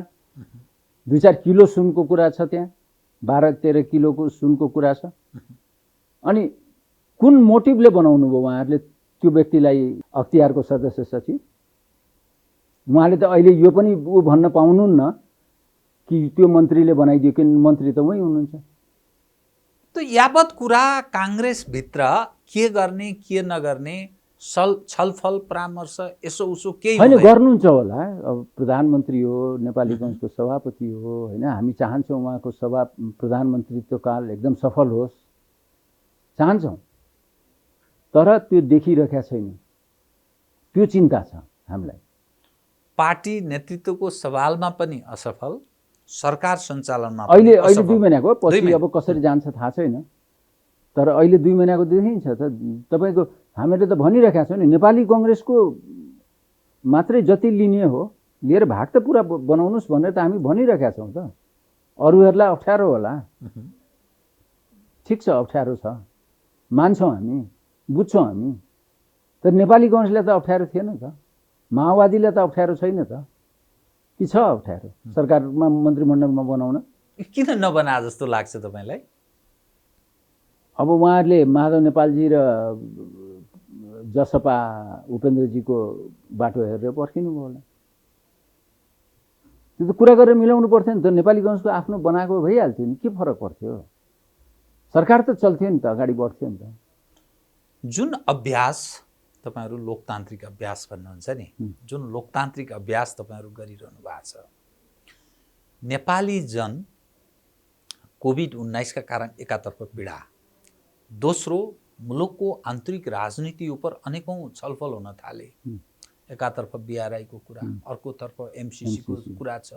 2-4 किलो सुनको कुरा छ त्यहाँ, 12-13 किलोको सुनको कुरा छ। अनि कुन मोटिभले बनाउनु भयो उहाँहरूले त्यो व्यक्तिलाई अख्तियारको सदस्य सचिव? उहाँले त अहिले यो पनि ऊ भन्न पाउनुहुन्न कि त्यो मन्त्रीले बनाइदियो, कि मन्त्री त उही हुनुहुन्छ। त यावत कुरा काङ्ग्रेसभित्र के गर्ने के नगर्ने छलफल परामर्श यसो उसो केही होइन गर्नुहुन्छ होला। अब प्रधानमन्त्री हो, नेपाली कांग्रेसको सभापति हो होइन। हामी चाहन्छौँ उहाँको प्रधानमन्त्रीत्व काल एकदम सफल होस्, चाहन्छौँ। तर त्यो देखिरहेका छैन, त्यो चिन्ता छ हामीलाई। पार्टी नेतृत्वको सवालमा पनि असफल, सरकार सञ्चालनमा अहिले 2 महिनाको पछि अब कसरी जान्छ थाहा छैन। तर अहिले 2 महिनाको देखिन्छ त। तपाईँको हामीले त भनिरहेका छौँ नि, नेपाली कांग्रेसको मात्रै जति लिने हो लिएर भाग त पुरा बनाउनुहोस् भनेर त हामी भनिरहेका छौँ त। अरूहरूलाई अप्ठ्यारो होला, ठिक छ, अप्ठ्यारो छ, मान्छौँ हामी, बुझ्छौँ हामी। तर नेपाली काङ्ग्रेसलाई त अप्ठ्यारो थिएन त, माओवादीलाई त अप्ठ्यारो छैन त, कि छ अप्ठ्यारो सरकारमा मन्त्रीमण्डलमा बनाउन? किन नबना जस्तो लाग्छ तपाईँलाई? अब उहाँहरूले माधव नेपालजी र जसपा उपेन्द्रजीको बाटो हेरेर पर्खिनु भयो होला। त्यो त कुरा गरेर मिलाउनु पर्थ्यो नि त। नेपाली काङ्ग्रेसको आफ्नो बनाएको भइहाल्थ्यो नि, के फरक पर्थ्यो? सरकार त चल्थ्यो नि त, अगाडि बढ्थ्यो नि त। जुन अभ्यास तपाईँहरू लोकतान्त्रिक अभ्यास भन्नुहुन्छ नि, जुन लोकतान्त्रिक अभ्यास तपाईँहरू गरिरहनु भएको छ, नेपाली जन कोभिड-19 का कारण एकातर्फ पीडा, दोस्रो मुलुकको आन्तरिक राजनीति उपर अनेकौं छलफल हुन थाले। एकातर्फ BRI को कुरा, अर्कोतर्फ MCC को कुरा छ,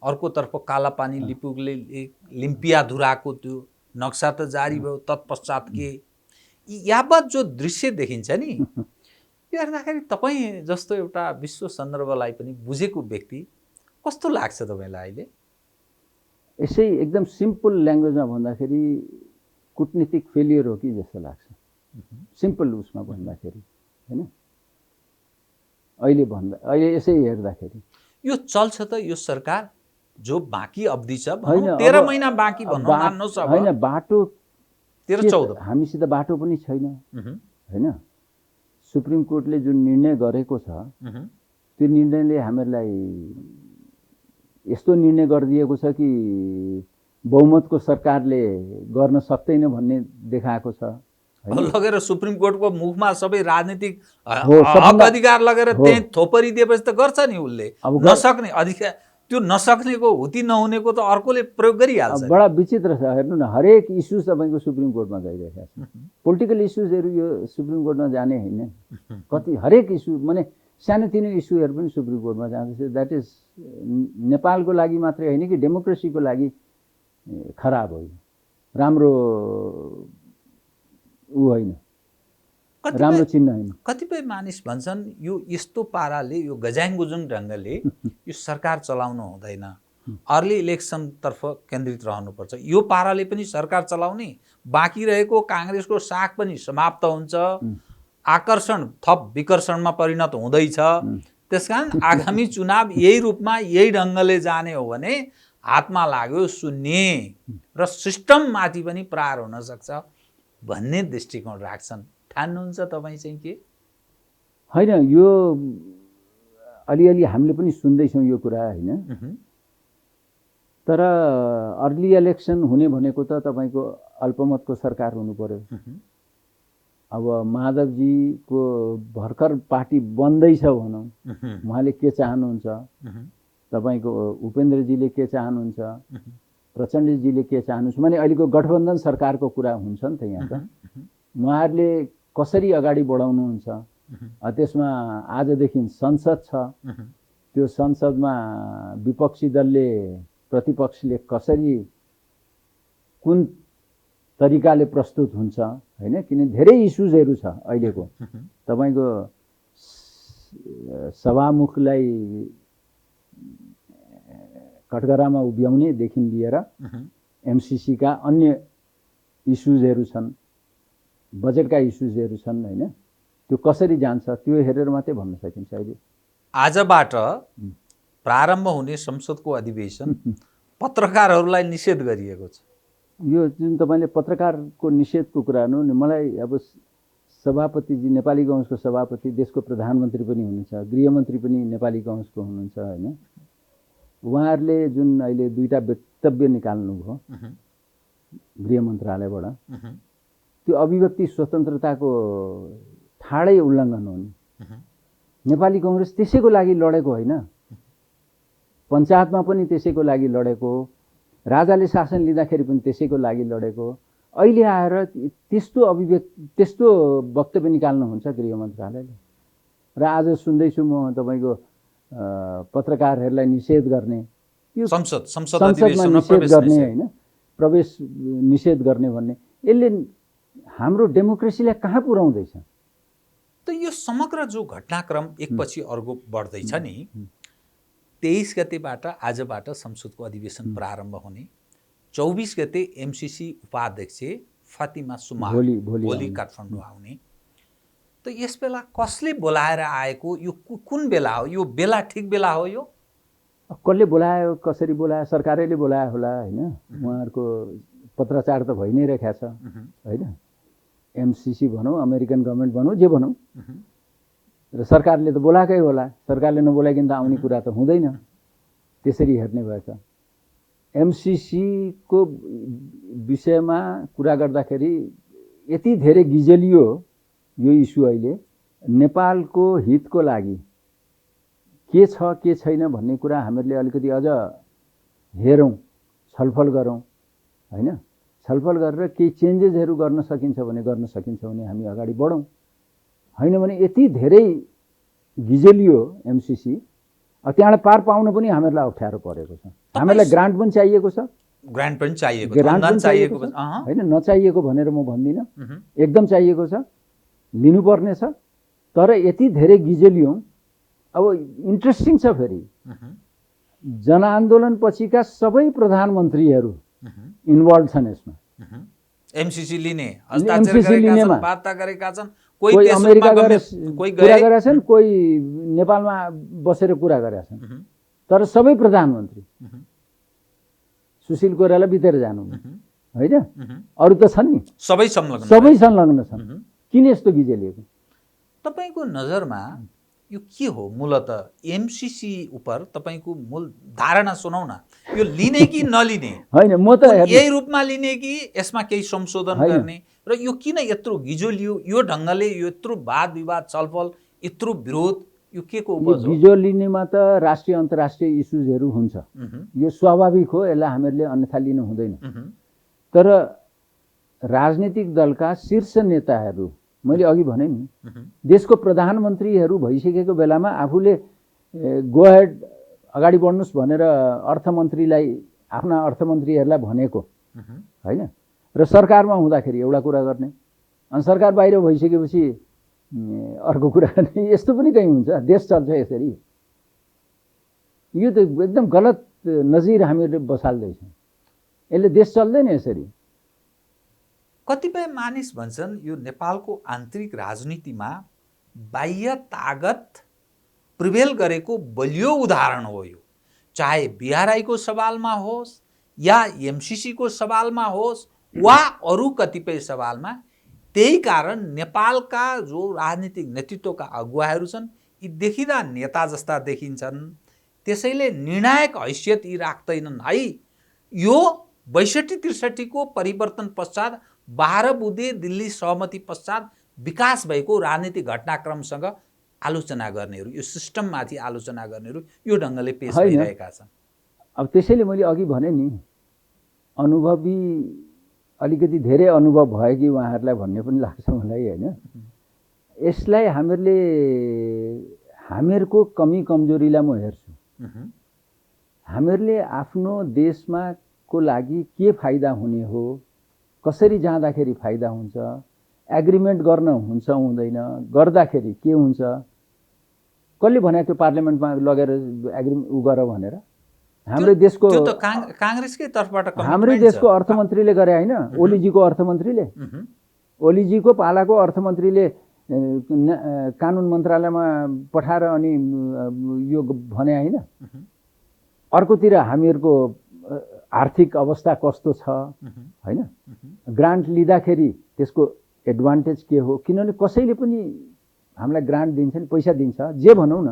अर्कोतर्फ कालापानी लिपुगले लिम्पियाधुराको त्यो नक्सा त जारी भयो, तत्पश्चात के यावत जो दृश्य देखिन्छ नि, यो हेर्दाखेरि तपाईँ जस्तो एउटा विश्व सन्दर्भलाई पनि बुझेको व्यक्ति कस्तो लाग्छ तपाईँलाई अहिले? यसै एकदम सिम्पल ल्याङ्ग्वेजमा भन्दाखेरि कुटनीतिक फेलियर हो कि जस्तो लाग्छ, सिम्पल उसमा भन्दाखेरि, हैन? अहिले यसै हेर्दाखेरि यो चल्छ त यो सरकार जो बाँकी अवधि छ, 13 महिना बाँकी भन्नु मान्नुहोस्, अब हैन, बाटो 13-14 हामीसित बाटो पनि छैन, हैन? सुप्रिम कोर्टले जुन निर्णय गरेको छ, त्यो निर्णयले हामीलाई यस्तो निर्णय गरिदिएको छ कि बहुमतको सरकारले गर्न सक्दैन भन्ने देखाएको छ। लगेर सुप्रिम कोर्टको मुखमा सबै राजनीतिक हक अधिकार लगेर त्यही थोपरी दिएपछि त गर्छ नि उसले। नसक्ने अधिकार, त्यो नसक्नेको हुती नहुनेको त अर्कोले प्रयोग गरिहाल्छ। बडा विचित्र छ, हेर्नु न, हरेक इस्युज तपाईँको सुप्रिम कोर्टमा गइरहेको छ। पोलिटिकल इस्युजहरू यो सुप्रिम कोर्टमा जाने होइन, कति हरेक इस्यु माने सानोतिनो इस्युहरू पनि सुप्रिम कोर्टमा जाँदैछ। द्याट इज नेपालको लागि मात्रै होइन कि डेमोक्रेसीको लागि खराब हो, राम्रो ऊ होइन, राम्रो चिन्ह होइन। कतिपय मानिस भन्छन् यो यस्तो पाराले, यो गजाङगुजुङ ढङ्गले यो सरकार चलाउनु हुँदैन, अर्ली इलेक्सन तर्फ केन्द्रित रहनुपर्छ। यो पाराले पनि सरकार चलाउने, बाँकी रहेको काङ्ग्रेसको साख पनि समाप्त हुन्छ, आकर्षण थप विकर्षणमा परिणत हुँदैछ। त्यसकारण आगामी चुनाव यही रूपमा यही ढङ्गले जाने हो भने हातमा लाग्यो शून्य र सिस्टममाथि पनि प्रहार हुन सक्छ भन्ने दृष्टिकोण राख्छन्। ठान्नुहुन्छ तपाईँ चाहिँ के? होइन, यो अलिअलि हामीले पनि सुन्दैछौँ यो कुरा, होइन? तर अर्ली इलेक्सन हुने भनेको त तपाईँको अल्पमतको सरकार हुनु पर्यो। अब माधवजीको भर्खर पार्टी बन्दैछ भनौँ, उहाँले के चाहनुहुन्छ, तपाईँको उपेन्द्रजीले के चाहनुहुन्छ, प्रचण्डजीले के चाहनुहुन्छ, माने अहिलेको गठबन्धन सरकारको कुरा हुन्छ नि त यहाँ त। उहाँहरूले कसरी अगाडि बढाउनुहुन्छ, त्यसमा आजदेखि संसद छ, त्यो संसदमा विपक्षी दलले प्रतिपक्षले कसरी कुन तरिकाले प्रस्तुत हुन्छ, होइन? किन धेरै इस्युजहरू छ अहिलेको। तपाईँको सभामुखलाई कटघरामा उभ्याउनेदेखि लिएर MCC का अन्य इस्युजहरू छन्, बजेटका इस्युजहरू छन्, होइन? त्यो कसरी जान्छ त्यो हेरेर मात्रै भन्न सकिन्छ। अहिले आजबाट प्रारम्भ हुने संसदको अधिवेशन पत्रकारहरूलाई निषेध गरिएको छ। यो जुन तपाईँले पत्रकारको निषेधको कुरा गर्नु नि, मलाई अब सभापतिजी, नेपाली काङ्ग्रेसको सभापति, देशको प्रधानमन्त्री पनि हुनुहुन्छ, गृहमन्त्री पनि नेपाली काङ्ग्रेसको हुनुहुन्छ, होइन? उहाँहरूले जुन अहिले 2टा वक्तव्य निकाल्नुभयो गृह मन्त्रालयबाट, त्यो अभिव्यक्ति स्वतन्त्रताको ठाडै उल्लङ्घन हो नि। नेपाली काङ्ग्रेस त्यसैको लागि लडेको होइन, पञ्चायतमा पनि त्यसैको लागि लडेको, राजाले शासन लिँदाखेरि पनि त्यसैको लागि लडेको। अहिले आएर त्यस्तो त्यस्तो वक्तव्य निकाल्नुहुन्छ गृह मन्त्रालयले। र आज सुन्दैछु म तपाईँको पत्रकारहरूलाई निषेध गर्ने, यो संसदमा निषेध गर्ने, होइन? प्रवेश निषेध गर्ने भन्ने, यसले हाम्रो डेमोक्रेसीलाई कहाँ पुर्याउँदैछ? त यो समग्र जो घटनाक्रम एकपछि अर्को बढ्दैछ नि, 23 गतेबाट आजबाट संसदको अधिवेशन प्रारम्भ हुने, 24 गते एमसीसी उपाध्यक्ष फातिमा सुमार भोलि भोलि काठमाडौँ आउने। त यस बेला कसले बोलाएर आएको, यो कुन बेला हो, यो बेला ठिक बेला हो? यो कसले बोलायो, कसरी बोलायो? सरकारैले बोलायो होला होइन। उहाँहरूको पत्रचार त भइ नै रहेको छ होइन। एमसीसी भनौँ, अमेरिकन गभर्मेन्ट भनौँ, जे भनौँ, र सरकारले त बोलाएकै होला। सरकारले नबोलाइकन त आउने कुरा त हुँदैन। त्यसरी हेर्ने भएछ। एमसीसीको विषयमा कुरा गर्दाखेरि यति धेरै गिजलियो यो इस्यु अहिले नेपालको हितको लागि के छ के छैन भन्ने कुरा हामीहरूले अलिकति अझ हेरौँ, छलफल गरौँ होइन। छलफल गरेर केही चेन्जेसहरू गर्न सकिन्छ भने हामी अगाडि बढौँ। होइन भने यति धेरै गिजलियो एमसीसी, त्यहाँबाट पार पाउन पनि हामीहरूलाई अप्ठ्यारो परेको छ। हामीहरूलाई ग्रान्ट पनि चाहिएको छ, ग्रान्ट पनि चाहिएको, ग्रान्ट पनि चाहिएको छ होइन। नचाहिएको भनेर म भन्दिनँ, एकदम चाहिएको छ, लिनुपर्ने छ। तर यति धेरै गिजलियौँ। अब इन्ट्रेस्टिङ छ फेरि, जनआन्दोलन पछिका सबै प्रधानमन्त्रीहरू इन्भल्भ छन् यसमा। एमसीसी लिने, हस्ताक्षर गरेका छन्, वार्ता गरेका छन्। कोही अमेरिका गएर कुरा गरेका छन्, कोही नेपालमा बसेर कुरा गरेका छन्। तर सबै प्रधानमन्त्री, सुशील कोइराला बितेर जानु होइन, अरू त छन् नि, सबै संलग्न छन्। किन यस्तो गिजलिएको? तपाईँको नजरमा यो के हो? मूलतः एमसीसी उपर तपाईँको मूल धारणा सुनाउ न। यो लिने कि नलिने? होइन, म त यही रूपमा लिने कि यसमा केही संशोधन गर्ने? र यो किन यत्रो गिजोलियो, यो ढङ्गले यत्रो वाद विवाद, छलफल, यत्रो विरोध, यो के को उपज हो? गिजो लिनेमा त राष्ट्रिय अन्तर्राष्ट्रिय इस्युजहरू हुन्छ, यो स्वाभाविक हो, यसलाई हामीहरूले अन्यथा लिनु हुँदैन। तर राजनीतिक दलका शीर्ष नेताहरू, मैले अघि भने नि, देशको प्रधानमन्त्रीहरू भइसकेको बेलामा आफूले गो हेड अगाडि बढ्नुहोस् भनेर अर्थमन्त्रीलाई, आफ्ना अर्थमन्त्रीहरूलाई भनेको होइन। र सरकारमा हुँदाखेरि एउटा कुरा गर्ने, अनि सरकार बाहिर भइसकेपछि अर्को कुरा गर्ने, यस्तो पनि कहीँ हुन्छ? देश चल्छ यसरी? यो त एकदम गलत नजिर हामीहरूले बसाल्दैछौँ। यसले देश चल्दैन यसरी। कतिपय मानिस भन्छन् यो नेपालको आन्तरिक राजनीतिमा बाह्य तागत प्रिभेल गरेको बलियो उदाहरण हो यो। चाहे बिआरआईको सवालमा होस् या एमसीसीको सवालमा होस् वा अरू कतिपय सवालमा। त्यही कारण नेपालका जो राजनीतिक नेतृत्वका अगुवाहरू छन्, यी देखिँदा नेता जस्ता देखिन्छन्, त्यसैले निर्णायक हैसियत यी राख्दैनन् है। यो 62-63 को परिवर्तन पश्चात 12 बुँदे दिल्ली सहमति पश्चात विकास भएको राजनीतिक घटनाक्रमसँग आलोचना गर्नेहरू, यो सिस्टममाथि आलोचना गर्नेहरू यो ढङ्गले पेश भइरहेका छन्। अब त्यसैले मैले अघि भने नि, अनुभवी अलिकति धेरै अनुभव भयो कि उहाँहरूलाई भन्ने पनि लाग्छ मलाई होइन। यसलाई हामीहरूको कमी कमजोरीलाई म हेर्छु। हामीहरूले आफ्नो देशमा को लागि के फाइदा हुने हो, कसरी जाँदाखेरि फाइदा हुन्छ, एग्रिमेन्ट गर्न हुन्छ हुँदैन, गर्दाखेरि के हुन्छ, कसले भने त्यो पार्लियामेन्टमा लगेर एग्रिमेन्ट गर भनेर? हाम्रो देशको काङ्ग्रेसकै तर्फबाट हाम्रो देशको अर्थमन्त्रीले गरे होइन, ओलीजीको अर्थमन्त्रीले, ओलीजीको पालाको अर्थमन्त्रीले कानुन मन्त्रालयमा पठाएर अनि यो भने होइन। अर्कोतिर हामीहरूको आर्थिक अवस्था कस्तो छ होइन, ग्रान्ट लिँदाखेरि त्यसको एडभान्टेज के हो? किनभने कसैले पनि हामीलाई ग्रान्ट दिन्छ नि, पैसा दिन्छ, जे भनौँ न,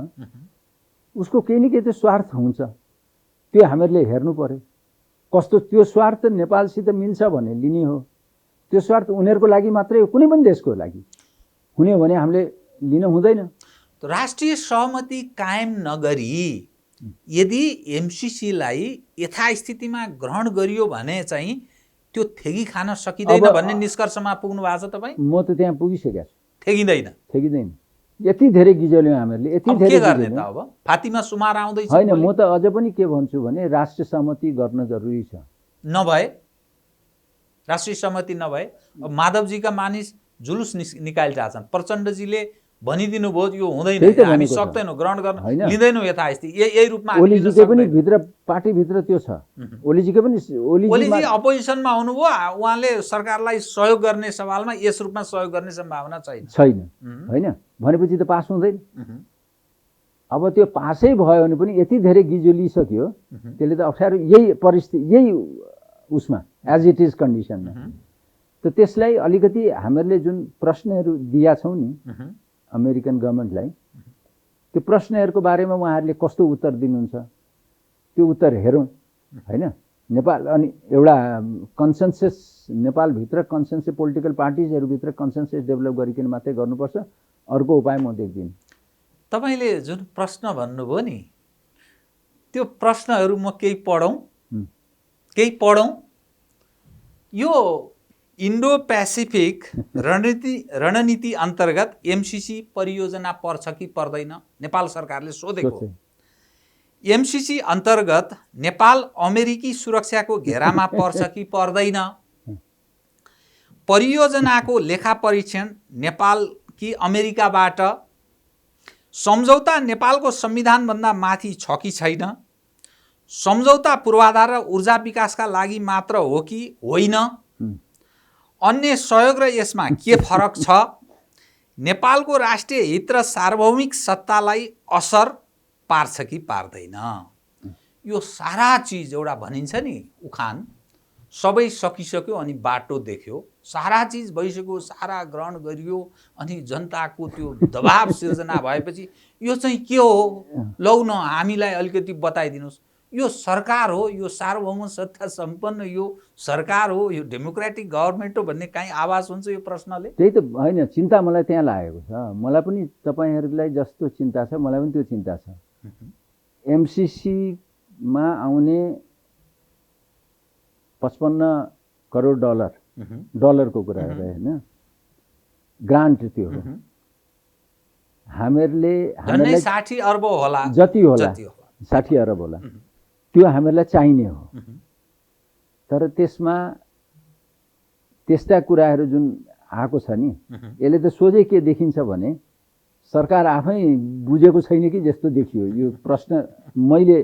उसको केही न केही त स्वार्थ हुन्छ। त्यो हामीहरूले हेर्नु पर्यो। कस्तो त्यो स्वार्थ नेपालसित मिल्छ भने लिने हो, त्यो स्वार्थ उनीहरूको लागि मात्रै हो, कुनै पनि देशको लागि हुने हो भने हामीले लिन हुँदैन। राष्ट्रिय सहमति कायम नगरी यदि एमसीसीलाई यथास्थितिमा ग्रहण गरियो भने चाहिँ त्यो थेगी खान सकिँदैन भन्ने निष्कर्षमा पुग्नु भएको छ तपाईँ? म त त्यहाँ पुगिसकेको छु। थेगिँदैन। यति धेरै गिजल्यौँ हामीहरूले, यति धेरै के गर्ने त अब? फातिमा सुमार आउँदैछ होइन। म त अझ पनि के भन्छु भने राष्ट्रिय सहमति गर्न जरुरी छ। नभए राष्ट्रिय सहमति नभए माधवजीका मानिस जुलुस निकालिरहेछन्। प्रचण्डजीले भनिदिनु भयो यो हुँदैन, त्यही त हामी भनेको छ। सक्दैनौँ, ग्रहण गर्न होइन। लिँदैनौँ यथास्थिति, यही रूपमा हामी लिन ओलीजीकै पनि सक्दैनौँ। भित्र पार्टीभित्र त्यो छ। ओलीजीकै पनि ओलीजी अपोजिसनमा हुनुभयो, उहाँले सरकारलाई सहयोग गर्ने सवालमा यस रूपमा सहयोग गर्ने सम्भावना छैन। होइन, भनेपछि त पास हुँदैन। अब त्यो पासै भयो भने पनि यति धेरै गिजो लिइसक्यो, त्यसले त अप्ठ्यारो, यही परिस्थिति, यही उसमा एज इट इज कन्डिसनमा। त त्यसलाई अलिकति हामीहरूले जुन प्रश्नहरू दिएका छौँ नि अमेरिकन गभर्मेन्टलाई, त्यो प्रश्नहरूको बारेमा उहाँहरूले कस्तो उत्तर दिनुहुन्छ त्यो उत्तर हेरौँ। होइन, नेपाल अनि एउटा कन्सेन्सस, नेपालभित्र कन्सेन्सस, पोलिटिकल पार्टिजहरूभित्र कन्सेन्सस डेभलप गरिकन मात्रै गर्नुपर्छ, अर्को उपाय म देख्दिनँ। तपाईँले जुन प्रश्न भन्नुभयो नि, त्यो प्रश्नहरू म केही पढौँ। यो इन्डो पेसिफिक रणनीति अन्तर्गत एमसिसी परियोजना पर्छ कि पर्दैन? नेपाल सरकारले सोधेको। एमसिसी अन्तर्गत नेपाल अमेरिकी सुरक्षाको घेरामा पर्छ कि पर्दैन? परियोजनाको लेखा परीक्षण नेपाल कि अमेरिकाबाट? सम्झौता नेपालको संविधानभन्दा माथि छ कि छैन? सम्झौता पूर्वाधार र ऊर्जा विकासका लागि मात्र हो कि होइन? अन्य सहयोग र यसमा के फरक छ? नेपालको राष्ट्रिय हित र सार्वभौमिक सत्तालाई असर पार्छ कि पार्दैन? यो सारा चिज एउटा भनिन्छ नि उखान, सबै सकिसक्यो अनि बाटो देख्यो, सारा चिज भइसक्यो, सारा ग्रहण गरियो, अनि जनताको त्यो दबाब सिर्जना भएपछि यो चाहिँ के हो, लौ न हामीलाई अलिकति बताइदिनुहोस्। यो सरकार हो, यो सार्वभौम सत्ता सम्पन्न यो सरकार हो, यो डेमोक्रेटिक गभर्मेन्ट हो भन्ने काहीँ आवाज हुन्छ यो प्रश्नले? त्यही त होइन, चिन्ता मलाई त्यहाँ लागेको छ। मलाई पनि तपाईँहरूलाई जस्तो चिन्ता छ, मलाई पनि त्यो चिन्ता छ। एमसिसीमा आउने 55 करोड डलरको कुरा गरे होइन, ग्रान्ट त्यो हो। हामीहरूले 60 अर्ब होला, जति होला 60 अरब होला, त्यो हामीहरूलाई चाहिने हो। तर त्यसमा त्यस्ता कुराहरू जुन आएको छ नि, यसले त सोझै के देखिन्छ भने सरकार आफै बुझेको छैन कि जस्तो देखियो। यो प्रश्न मैले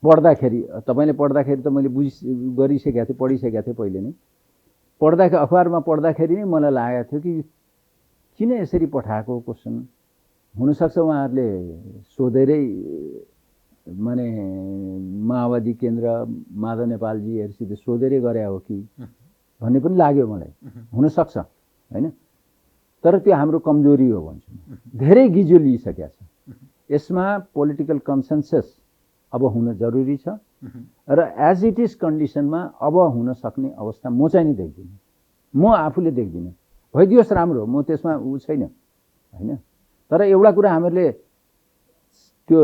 पढ्दाखेरि, तपाईँले पढ्दाखेरि त मैले गरिसकेको थिएँ, पढिसकेको थिएँ पहिले नै। अखबारमा पढ्दाखेरि नै मलाई लागेको थियो कि किन यसरी पठाएको क्वेसन। हुनसक्छ उहाँहरूले सोधेरै माने माओवादी केन्द्र माधव नेपालजीहरूसित सोधेरै गरे हो कि भन्ने पनि लाग्यो मलाई। हुनसक्छ होइन, तर त्यो हाम्रो कमजोरी हो भन्छु। धेरै गिजो लिइसकेको छ, यसमा पोलिटिकल कन्सेन्सस अब हुन जरुरी छ र एज इट इज कन्डिसनमा अब हुन सक्ने अवस्था म चाहिँ नि देख्दिनँ, म आफूले देख्दिनँ। भइदियोस् राम्रो, म त्यसमा छैन होइन। तर एउटा कुरा हामीहरूले त्यो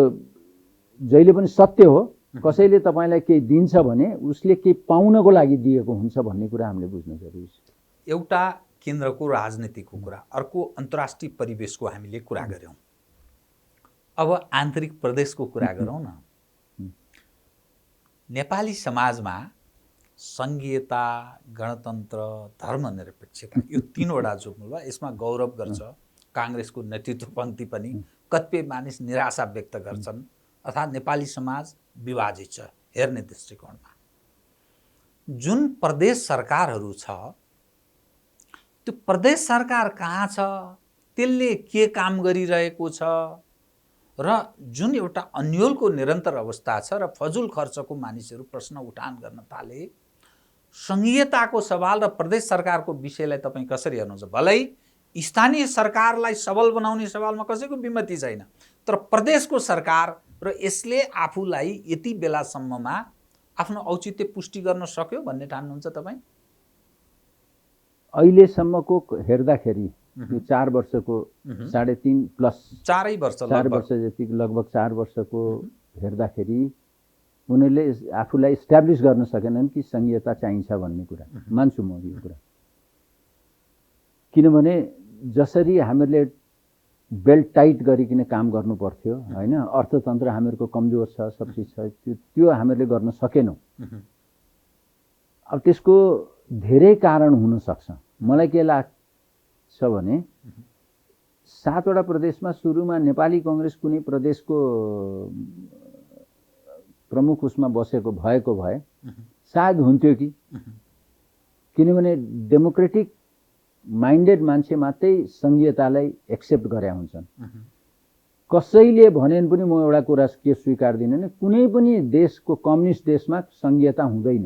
जहिले पनि सत्य हो, कसैले तपाईँलाई केही दिन्छ भने उसले केही पाउनको लागि दिएको हुन्छ भन्ने कुरा हामीले बुझ्न जरुरी छ। एउटा केन्द्रको राजनीतिको कुरा, अर्को अन्तर्राष्ट्रिय परिवेशको हामीले कुरा गऱ्यौँ। अब आन्तरिक प्रदेशको कुरा गरौँ न। नेपाली समाजमा सङ्घीयता, गणतन्त्र, धर्मनिरपेक्षता यो तीनवटा जो मूल यसमा गौरव गर्छ। काङ्ग्रेसको नेतृत्व पङ्क्ति पनि कतिपय मानिस निराशा व्यक्त गर्छन्, अर्थात् नेपाली समाज विभाजित छ हेर्ने दृष्टिकोणमा। जुन प्रदेश सरकारहरू छ त्यो प्रदेश सरकार कहाँ छ, त्यसले के काम गरिरहेको छ र जुन एउटा अन्योलको निरन्तर अवस्था छ र फजुल खर्चको मानिसहरू प्रश्न उठान गर्न थाले, सङ्घीयताको सवाल र प्रदेश सरकारको विषयलाई तपाईँ कसरी हेर्नुहुन्छ? भलै स्थानीय सरकारलाई सबल बनाउने सवालमा कसैको विमति छैन, तर प्रदेशको सरकार र यसले आफूलाई यति बेलासम्ममा आफ्नो औचित्य पुष्टि गर्न सक्यो भन्ने ठान्नुहुन्छ तपाईँ? अहिलेसम्मको हेर्दाखेरि यो 4 वर्षको 3.5 प्लस 4 वर्ष जति लगभग 4 वर्षको हेर्दाखेरि उनीहरूले आफूलाई इस्ट्याब्लिस गर्न सकेनन् कि सङ्घीयता चाहिन्छ भन्ने कुरा मान्छु म यो कुरा। किनभने जसरी हामीहरूले बेल्ट टाइट गरिकन काम गर्नु पर्थ्यो होइन, अर्थतन्त्र हामीहरूको कमजोर छ, सब चिज छ, त्यो हामीहरूले गर्न सकेनौँ। अब त्यसको धेरै कारण हुन सक्छ। मलाई के लाग्छ भने 7वटा प्रदेशमा सुरुमा नेपाली कङ्ग्रेस कुनै प्रदेशको प्रमुख उसमा बसेको भएको भए सायद हुन्थ्यो कि, किनभने डेमोक्रेटिक माइन्डेड मान्छे मात्रै सङ्घीयतालाई एक्सेप्ट गरे हुन्छन्। कसैले भनेन पनि म एउटा कुरा के स्वीकार्दिनँ नि, कुनै पनि देशको कम्युनिस्ट देशमा सङ्घीयता हुँदैन।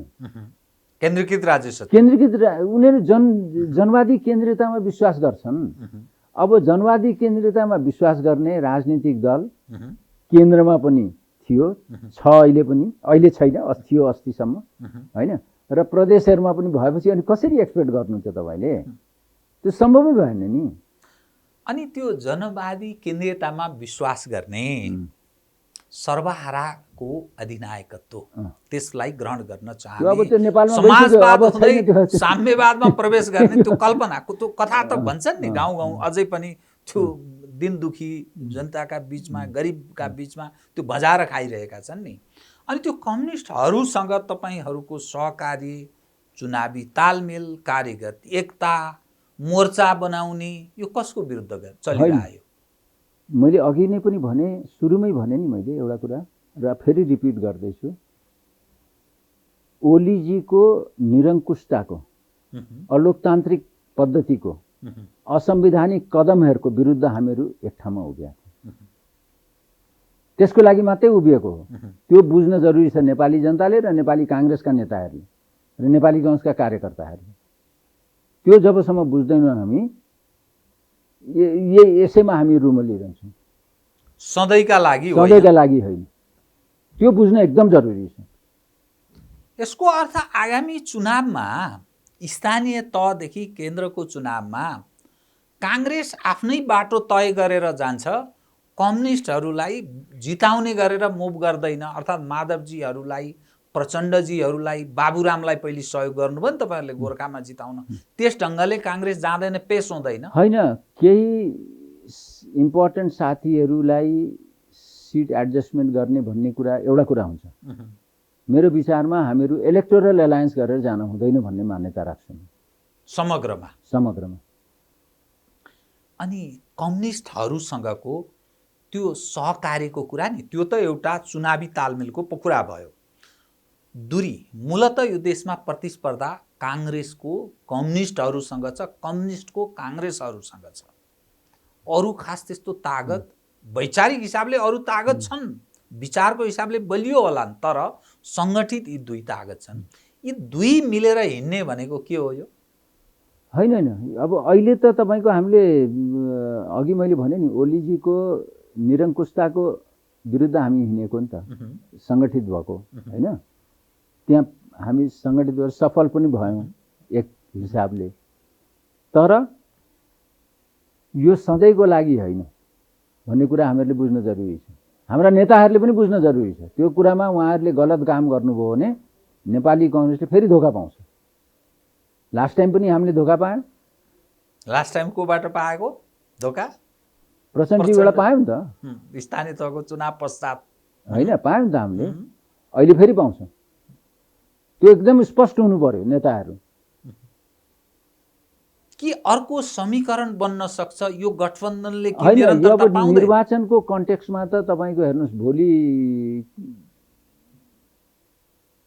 केन्द्रीकृत राज्य छ, केन्द्रीकृत उनीहरू जनवादी केन्द्रीयतामा विश्वास गर्छन्। अब जनवादी केन्द्रीयतामा विश्वास गर्ने राजनीतिक दल केन्द्रमा पनि थियो, छ अहिले पनि, अहिले छैन, थियो अस्तिसम्म होइन, र प्रदेशहरूमा पनि भएपछि अनि कसरी एक्सपेक्ट गर्नुहुन्छ तपाईँले? त्यो सम्भवै भएन नि। अनि त्यो जनवादी केन्द्रीयतामा विश्वास गर्ने सर्वहाराको अधिनायकत्व त्यसलाई ग्रहण गर्न चाहने, समाजवाद हुँदै साम्यवादमा प्रवेश गर्ने त्यो कल्पनाको त्यो कथा त भन्छन् नि गाउँ गाउँ, अझै पनि त्यो दिन दुखी जनताका बीचमा, गरिबका बीचमा त्यो बजाएर खाइरहेका छन् नि। अनि त्यो कम्युनिस्टहरूसँग तपाईँहरूको सहकारी, चुनावी तालमेल, कार्यगत एकता, मोर्चा बनाउने, यो कसको विरुद्ध चलिरह्यो? मैले अघि नै पनि भने, सुरुमै भने नि मैले एउटा कुरा, र फेरि रिपिट गर्दैछु। ओलीजीको निरङ्कुशताको, अलोकतान्त्रिक पद्धतिको, असंवैधानिक कदमहरूको विरुद्ध हामीहरू एक ठाउँमा उभिएका छौँ। त्यसको लागि मात्रै उभिएको हो। त्यो बुझ्न जरुरी छ नेपाली जनताले र नेपाली काङ्ग्रेसका नेताहरूले र नेपाली काङ्ग्रेसका कार्यकर्ताहरूले। त्यो जबसम्म बुझ्दैनौँ हामी, यसैमा हामी रुमलिरहन्छौँ। सधैँका लागि होइन, त्यो बुझ्न एकदम जरुरी छ। यसको अर्थ आगामी चुनावमा, स्थानीय तहदेखि केन्द्रको चुनावमा काङ्ग्रेस आफ्नै बाटो तय गरेर जान्छ, कम्युनिस्टहरूलाई जिताउने गरेर मुभ गर्दैन। अर्थात् माधवजीहरूलाई, प्रचण्डजीहरूलाई, बाबुरामलाई पहिले सहयोग गर्नुभयो नि तपाईँहरूले गोर्खामा जिताउन, त्यस ढङ्गले काङ्ग्रेस जाँदैन, पेस हुँदैन होइन। केही इम्पोर्टेन्ट साथीहरूलाई सिट एडजस्टमेन्ट गर्ने भन्ने कुरा एउटा कुरा हुन्छ। मेरो विचारमा हामीहरू इलेक्टोरल एलायन्स गरेर जान हुँदैन भन्ने मान्यता राख्छौँ समग्रमा। अनि कम्युनिस्टहरूसँगको त्यो सहकार्यको कुरा नि, त्यो त एउटा चुनावी तालमेलको कुरा भयो। दूरी मूलत यो देशमा प्रतिस्पर्धा काङ्ग्रेसको कम्युनिस्टहरूसँग छ, कम्युनिस्टको काङ्ग्रेसहरूसँग छ। अरू खास त्यस्तो तागत वैचारिक हिसाबले अरू तागत छन्, विचारको हिसाबले बलियो होलान्, तर सङ्गठित यी दुई तागत छन्। यी दुई मिलेर हिँड्ने भनेको के हो? यो होइन। अब अहिले त तपाईँको हामीले अघि मैले भने नि, ओलीजीको निरङ्कुशताको विरुद्ध हामी हिँडेको नि त, सङ्गठित भएको होइन। त्यहाँ हामी सङ्गठित भएर सफल पनि भयौँ एक हिसाबले, तर यो सधैँको लागि होइन भन्ने कुरा हामीहरूले बुझ्न जरुरी छ। हाम्रा नेताहरूले पनि बुझ्न जरुरी छ। त्यो कुरामा उहाँहरूले गलत काम गर्नुभयो भने नेपाली कङ्ग्रेसले फेरि धोका पाउँछ। लास्ट टाइम पनि हामीले धोका पायौँ। लास्ट टाइम कोबाट पाएको धोका? प्रचण्डजीबाट पायौँ नि त, स्थानीय तहको चुनाव पश्चात होइन, पायौँ नि त हामीले। अहिले फेरि पाउँछौँ। त्यो एकदम स्पष्ट हुनु पर्यो नेताहरू। कि अर्को समीकरण बन्न सक्छ यो गठबन्धनले? निर्वाचनको कन्टेक्स्टमा त तपाईँको हेर्नुहोस्, भोलि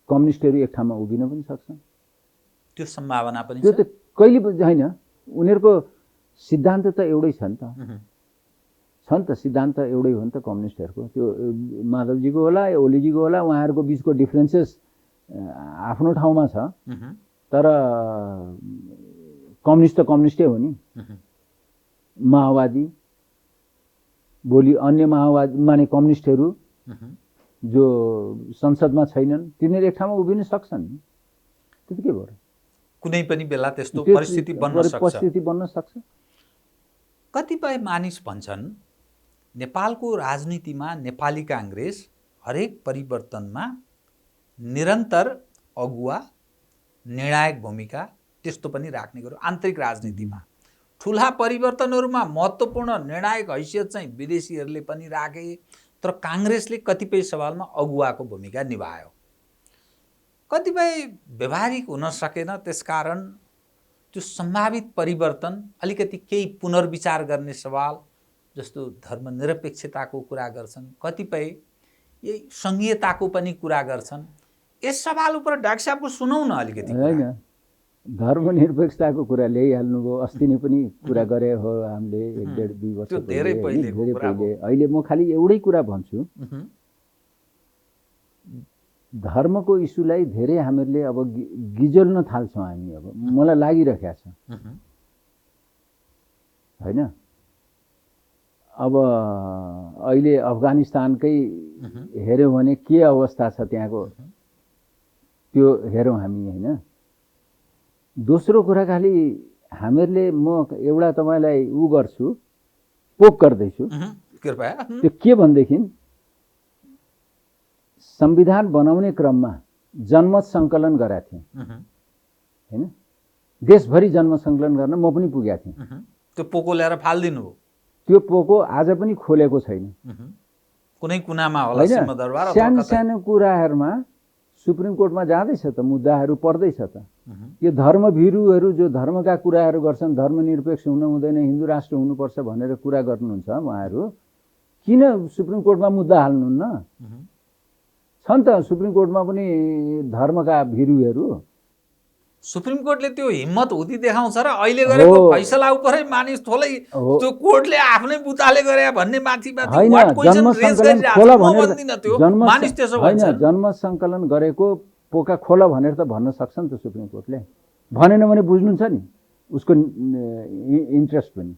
कम्युनिस्टहरू एक ठाउँमा उभिन पनि सक्छन्, त्यो सम्भावना पनि छ। त्यो त कहिले होइन, उनीहरूको सिद्धान्त त एउटै छ नि त, सिद्धान्त एउटै हो नि त कम्युनिस्टहरूको। त्यो माधवजीको होला, ओलीजीको होला, उहाँहरूको बिचको डिफ्रेन्सेस आफ्नो ठाउँमा छ, तर कम्युनिस्ट त कम्युनिस्टै हो नि। माओवादी, भोलि अन्य माओवादी माने कम्युनिस्टहरू जो संसदमा छैनन्, तिनीहरू एक ठाउँमा उभिन सक्छन्। त्यो के भयो? कुनै पनि बेला त्यस्तो परिस्थिति बन्न सक्छ। कतिपय मानिस भन्छन् नेपालको राजनीतिमा नेपाली काङ्ग्रेस हरेक परिवर्तनमा निरन्तर अगुवा, निर्णायक भूमिका त्यस्तो पनि राख्ने गर्यो। आन्तरिक राजनीतिमा ठुला परिवर्तनहरूमा महत्त्वपूर्ण निर्णायक हैसियत चाहिँ विदेशीहरूले पनि राखे, तर काङ्ग्रेसले कतिपय सवालमा अगुवाको भूमिका निभायो। कतिपय व्यवहारिक हुन सकेन, त्यसकारण त्यो सम्भावित परिवर्तन अलिकति केही पुनर्विचार गर्ने सवाल जस्तो धर्मनिरपेक्षताको कुरा गर्छन्, कतिपय यही सङ्घीयताको पनि कुरा गर्छन्। यस सवाल उप डाक्टर साहबको सुनौ न अलिकति। होइन, धर्मनिरपेक्षताको कुरा ल्याइहाल्नुभयो। अस्ति नै पनि कुरा गरे हो हामीले 1.5-2 वर्ष धेरै पहिले। अहिले म खालि एउटै कुरा भन्छु, धर्मको इस्युलाई धेरै हामीहरूले अब गिजल्न थाल्छौँ हामी। अब मलाई लागिरहेको छ होइन। अब अहिले अफगानिस्तानकै हेऱ्यौँ भने के अवस्था छ त्यहाँको, त्यो हेरौँ हामी होइन। दोस्रो कुरा खालि हामीहरूले, म एउटा तपाईँलाई गर्छु, पोक गर्दैछु कृपया। त्यो के भनेदेखि संविधान बनाउने क्रममा जनमत सङ्कलन गरेका थिएँ होइन। देशभरि जनमत सङ्कलन गर्न म पनि पुगेको थिएँ। त्यो पोको ल्याएर फालिदिनु हो? त्यो पोको आज पनि खोलेको छैन। कुनै कुनामा होला सिंहदरबार। सानो सानो कुराहरूमा सुप्रिम कोर्टमा जाँदैछ त, मुद्दाहरू पर्दैछ त। यो धर्मभिरुहरू जो धर्मका कुराहरू गर्छन्, धर्मनिरपेक्ष हुन हुँदैन, हिन्दू राष्ट्र हुनुपर्छ भनेर कुरा गर्नुहुन्छ उहाँहरू, किन सुप्रिम कोर्टमा मुद्दा हाल्नुहुन्न? छन् त सुप्रिम कोर्टमा पनि धर्मका भिरुहरू। सुप्रिम कोर्टले त्यो हिम्मत हुँदी देखाउँछ र अहिले गरेको फैसला उपरै मानिस थोलै त्यो कोर्टले आफ्नै बुताले गरे भन्ने माथि जन्म सङ्कलन गरेको पोका खोला भनेर त भन्न सक्छ नि त सुप्रिम कोर्टले। भनेन भने बुझ्नुहुन्छ नि उसको इन्ट्रेस्ट पनि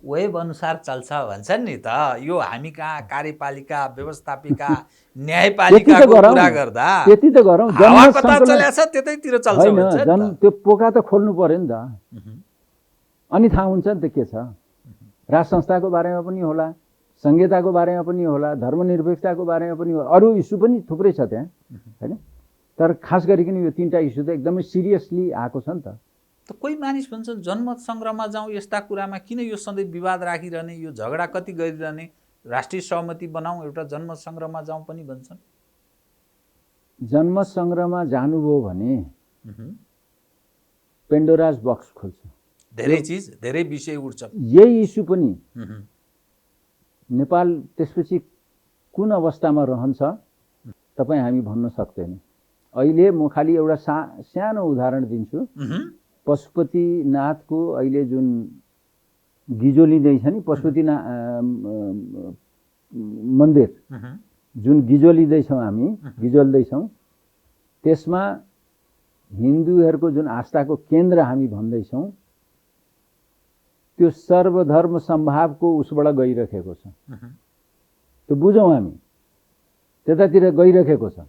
वेब अनुसार चल्छ भन्छन् नि त। यो हामी कहाँ कार्यपालिका, व्यवस्थापिका, न्यायपालिकाको कुरा गर्दा त्यति त गरौँ। हावा कता चलेछ त्यतैतिर चल्छ भन्छ। त्यो पोका त खोल्नु पर्यो नि त, अनि थाहा हुन्छ नि त के छ। राज संस्थाको बारेमा पनि होला, संहिताको बारेमा पनि होला, धर्मनिरपेक्षताको बारेमा पनि होला, अरू इस्यु पनि थुप्रै छ त्यहाँ होइन। तर खास गरिकन यो 3टा इस्यु त एकदमै सिरियसली आएको छ नि त। त कोही मानिस भन्छन् जनमत सङ्ग्रहमा जाउँ, यस्ता कुरामा किन यो सधैँ विवाद राखिरहने, यो झगडा कति गरिरहने, राष्ट्रिय सहमति बनाऊ, एउटा जनमत सङ्ग्रहमा जाउँ पनि भन्छन्। जनमत सङ्ग्रहमा जानुभयो भने पेन्डोराज बक्स खोल्छ, धेरै चिज, धेरै विषय उठ्छ। यही इस्यु पनि नेपाल त्यसपछि कुन अवस्थामा रहन्छ तपाईँ हामी भन्न सक्दैन। अहिले म खालि एउटा सानो उदाहरण दिन्छु। पशुपतिनाथको अहिले जुन गिजोलिँदैछ नि, पशुपतिनाथ मन्दिर जुन गिजोलिँदैछौँ हामी, गिजोल्दैछौँ, त्यसमा हिन्दूहरूको जुन आस्थाको केन्द्र हामी भन्दैछौँ, त्यो सर्वधर्म सम्भावको उसबाट गइरहेको छ। त्यो बुझौँ हामी, त्यतातिर गइरहेको छ।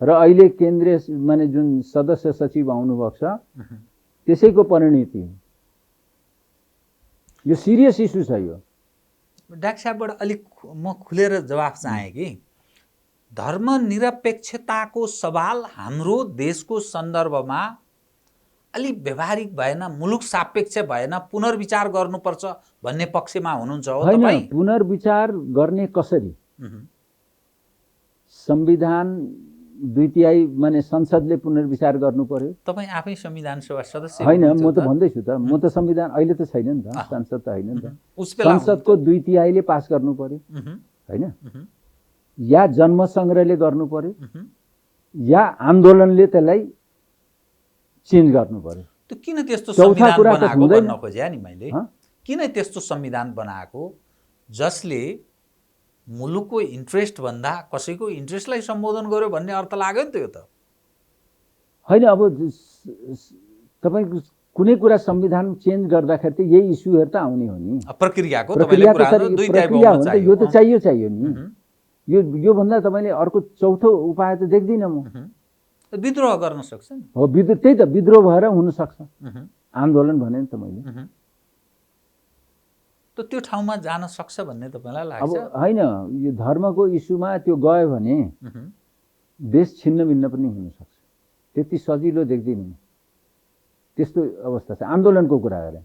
र अहिले केन्द्रीय माने जुन सदस्य सचिव आउनुभएको छ त्यसैको परिणति हो। यो सिरियस इस्यु छ। यो डाक्टर साहबबाट अलिक म खुलेर जवाफ चाहेँ कि धर्मनिरपेक्षताको सवाल हाम्रो देशको सन्दर्भमा अलिक व्यवहारिक भएन, मुलुक सापेक्ष भएन, पुनर्विचार गर्नुपर्छ भन्ने पक्षमा हुनुहुन्छ हो तपाईँ? पुनर्विचार गर्ने कसरी? संविधान 2/3 माने संसदले पुनर्विचार गर्नु पर्यो। तपाईँ आफै संविधान सभा सदस्य होइन, म त भन्दैछु त, म त संविधान अहिले त छैन नि त, संसद त होइन नि त। संसदको 2/3 पास गर्नु पर्यो होइन, या जन्म सङ्ग्रहले गर्नु पर्यो, या आन्दोलनले त्यसलाई चेन्ज गर्नु पर्यो। त्यो किन त्यस्तो संविधान बनाएको भन्न खोजे नि मैले? किन त्यस्तो संविधान बनाएको जसले मुलुकको इन्ट्रेस्ट भन्दा कसैको इन्ट्रेस्टलाई सम्बोधन गर्यो भन्ने अर्थ लाग्यो नि त? यो त होइन। अब तपाईँ कुनै कुरा संविधान चेन्ज गर्दाखेरि त यही इस्युहरू त आउने हो नि। प्रक्रियाको प्रक्रिया हो नि, यो त चाहियो नि। योभन्दा तपाईँले अर्को चौथो उपाय त देख्दिनँ म। विद्रोह गर्न सक्छ नि। हो, त्यही त विद्रोह भएर हुनसक्छ, आन्दोलन भने नि त मैले। त त्यो ठाउँमा जान सक्छ भन्ने तपाईँलाई लाग्छ? अब होइन, यो धर्मको इस्युमा त्यो गयो भने देश छिन्न भिन्न पनि हुनसक्छ। त्यति सजिलो देख्दिनँ म। त्यस्तो अवस्था छ। आन्दोलनको कुरा गरे,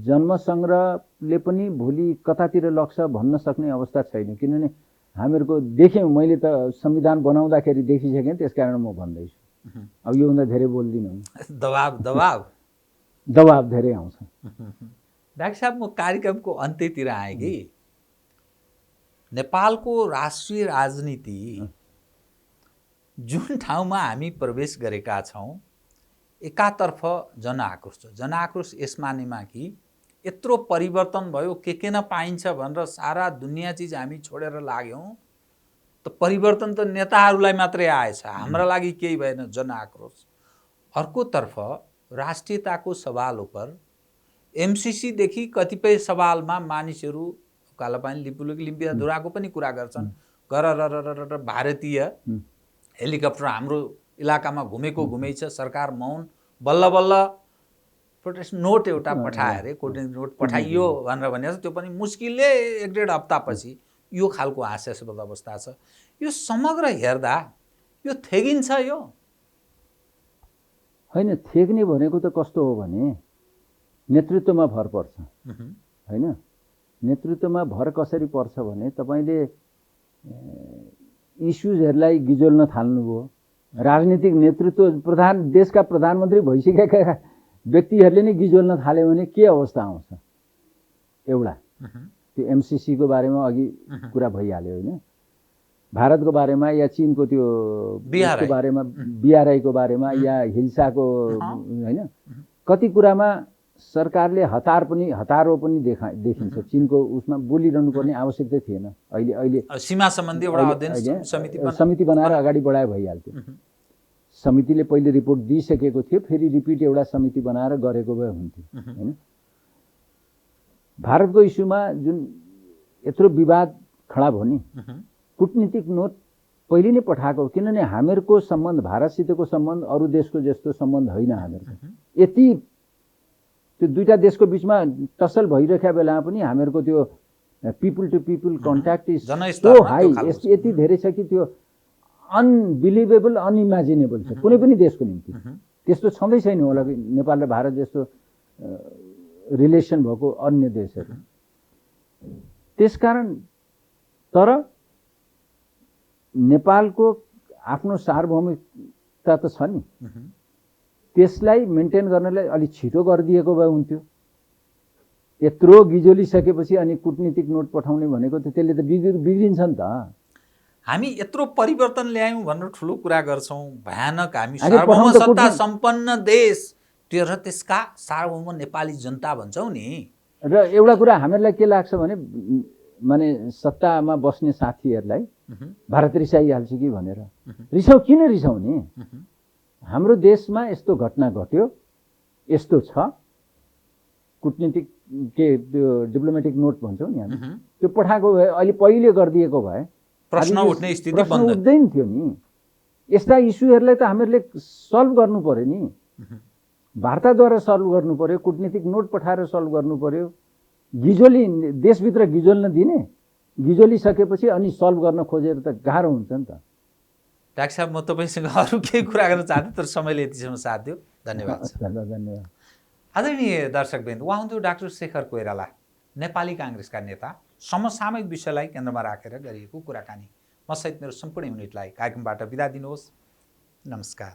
जन्म सङ्ग्रहले पनि भोलि कतातिर लग्छ भन्न सक्ने अवस्था छैन। किनभने हामीहरूको देख्यौँ, मैले त संविधान बनाउँदाखेरि देखिसकेँ, त्यसकारण म भन्दैछु। अब योभन्दा धेरै बोल्दिनँ। दबाब धेरै आउँछ। डाक्टर साहब, म कार्यक्रमको अन्त्यतिर आएँ कि नेपालको राष्ट्रिय राजनीति जुन ठाउँमा हामी प्रवेश गरेका छौँ, एकातर्फ जनआक्रोश छ। जनआक्रोश यस मानेमा कि यत्रो परिवर्तन भयो, के नपाइन्छ भनेर सारा दुनियाँ चिज हामी छोडेर लाग्यौँ, त परिवर्तन त नेताहरूलाई मात्रै आएछ, हाम्रा लागि केही भएन, जनआक्रोश। अर्कोतर्फ राष्ट्रियताको सवाल उपर एमसीसीदेखि कतिपय सवालमा मानिसहरू कालापानी लिपुलेक लिम्पियाधुराको पनि कुरा गर्छन्। गर भारतीय हेलिकप्टर हाम्रो इलाकामा घुमै छ, सरकार मौन, बल्ल बल्ल प्रोटेस्ट नोट एउटा पठाए अरे, कोर्डिनेट नोट पठाइयो भनेर भनेको छ। त्यो पनि मुस्किलले 1-1.5 हप्तापछि यो खालको हास्यास्पद अवस्था छ। यो समग्र हेर्दा यो थेगिन्छ यो होइन। थेग्ने भनेको त कस्तो हो भने नेतृत्वमा भर पर्छ होइन। नेतृत्वमा भर कसरी पर्छ भने तपाईँले इस्युजहरूलाई गिजोल्न थाल्नुभयो। राजनीतिक नेतृत्व देशका प्रधानमन्त्री भइसकेका व्यक्तिहरूले नै गिजोल्न थाल्यो भने के अवस्था आउँछ? एउटा त्यो एमसीसीको बारेमा अघि कुरा भइहाल्यो होइन। भारतको बारेमा या चिनको त्यो बारेमा, बीआरआईको बारेमा या हिल्साको होइन, कति कुरामा सरकारले हतारो पनि देखिन्छ। चिनको उसमा बोलिरहनु पर्ने आवश्यकता थिएन। अहिले सीमा सम्बन्धी एउटा अध्ययन समिति बनाएर अगाडि बढाए भइहाल्थ्यो। समितिले पहिले रिपोर्ट दिइसकेको थियो, फेरि रिपिट एउटा समिति बनाएर गरेको भए हुन्थ्यो होइन। भारतको इस्युमा जुन यत्रो विवाद खडा भयो नि, कूटनीतिक नोट पहिले नै पठाएको, किनभने हामीहरूको सम्बन्ध, भारतसितको सम्बन्ध अरू देशको जस्तो सम्बन्ध होइन हामीहरूको। यति त्यो दुईटा देशको बिचमा टसल भइरहेका बेलामा पनि हामीहरूको त्यो people to people contact is so high, यति धेरै छ कि त्यो अनबिलिभेबल, अनइमेजिनेबल छ कुनै पनि देशको निम्ति। त्यस्तो छँदै छैन होला नेपाल र भारत जस्तो रिलेसन भएको अन्य देशहरू। त्यसकारण तर नेपालको आफ्नो सार्वभौमिकता त छ नि, त्यसलाई मेन्टेन गर्नलाई अलिक छिटो गरिदिएको भए हुन्थ्यो। यत्रो गिजोलिसकेपछि अनि कूटनीतिक नोट पठाउने भनेको त त्यसले त बिग्रिन्छ नि त। हामी यत्रो परिवर्तन ल्यायौँ भनेर ठुलो कुरा गर्छौँ, भयानक हामी सार्वभौम सत्ता सम्पन्न देश, त्यो र त्यसका सार्वभौम नेपाली जनता भन्छौँ नि। र एउटा कुरा हामीहरूलाई के लाग्छ भने सत्तामा बस्ने साथीहरूलाई भारत रिसाइहाल्छ कि भनेर। किन रिसाउने? हाम्रो देशमा यस्तो घटना घट्यो, यस्तो छ, कूटनीतिक त्यो डिप्लोमेटिक नोट भन्छौँ नि हामी, त्यो पठाएको भए, अहिले पहिले गरिदिएको भए प्रश्न उठ्ने स्थिति उठ्दैन थियो नि। यस्ता इस्युहरूलाई त हामीहरूले सल्भ गर्नु पर्यो नि, वार्ताद्वारा सल्भ गर्नु पर्यो, कूटनीतिक नोट पठाएर सल्भ गर्नु पर्यो। देशभित्र गिजोल्न दिने, गिजोलिसकेपछि अनि सल्भ गर्न खोजेर त गाह्रो हुन्छ नि त। डाक्टर साहब, म तपाईँसँग अरू केही कुरा गर्न चाहन्थेँ तर समयले यतिसम्म साथ दियो। धन्यवाद। धन्यवाद। आदरणीय दर्शकवृन्द, उहाँ हुनुहुन्थ्यो डाक्टर शेखर कोइराला, नेपाली काङ्ग्रेसका नेता। समसामयिक विषयलाई केन्द्रमा राखेर गरिएको कुराकानी। म सहित मेरो सम्पूर्ण युनिटलाई कार्यक्रमबाट बिदा दिनुहोस्। नमस्कार।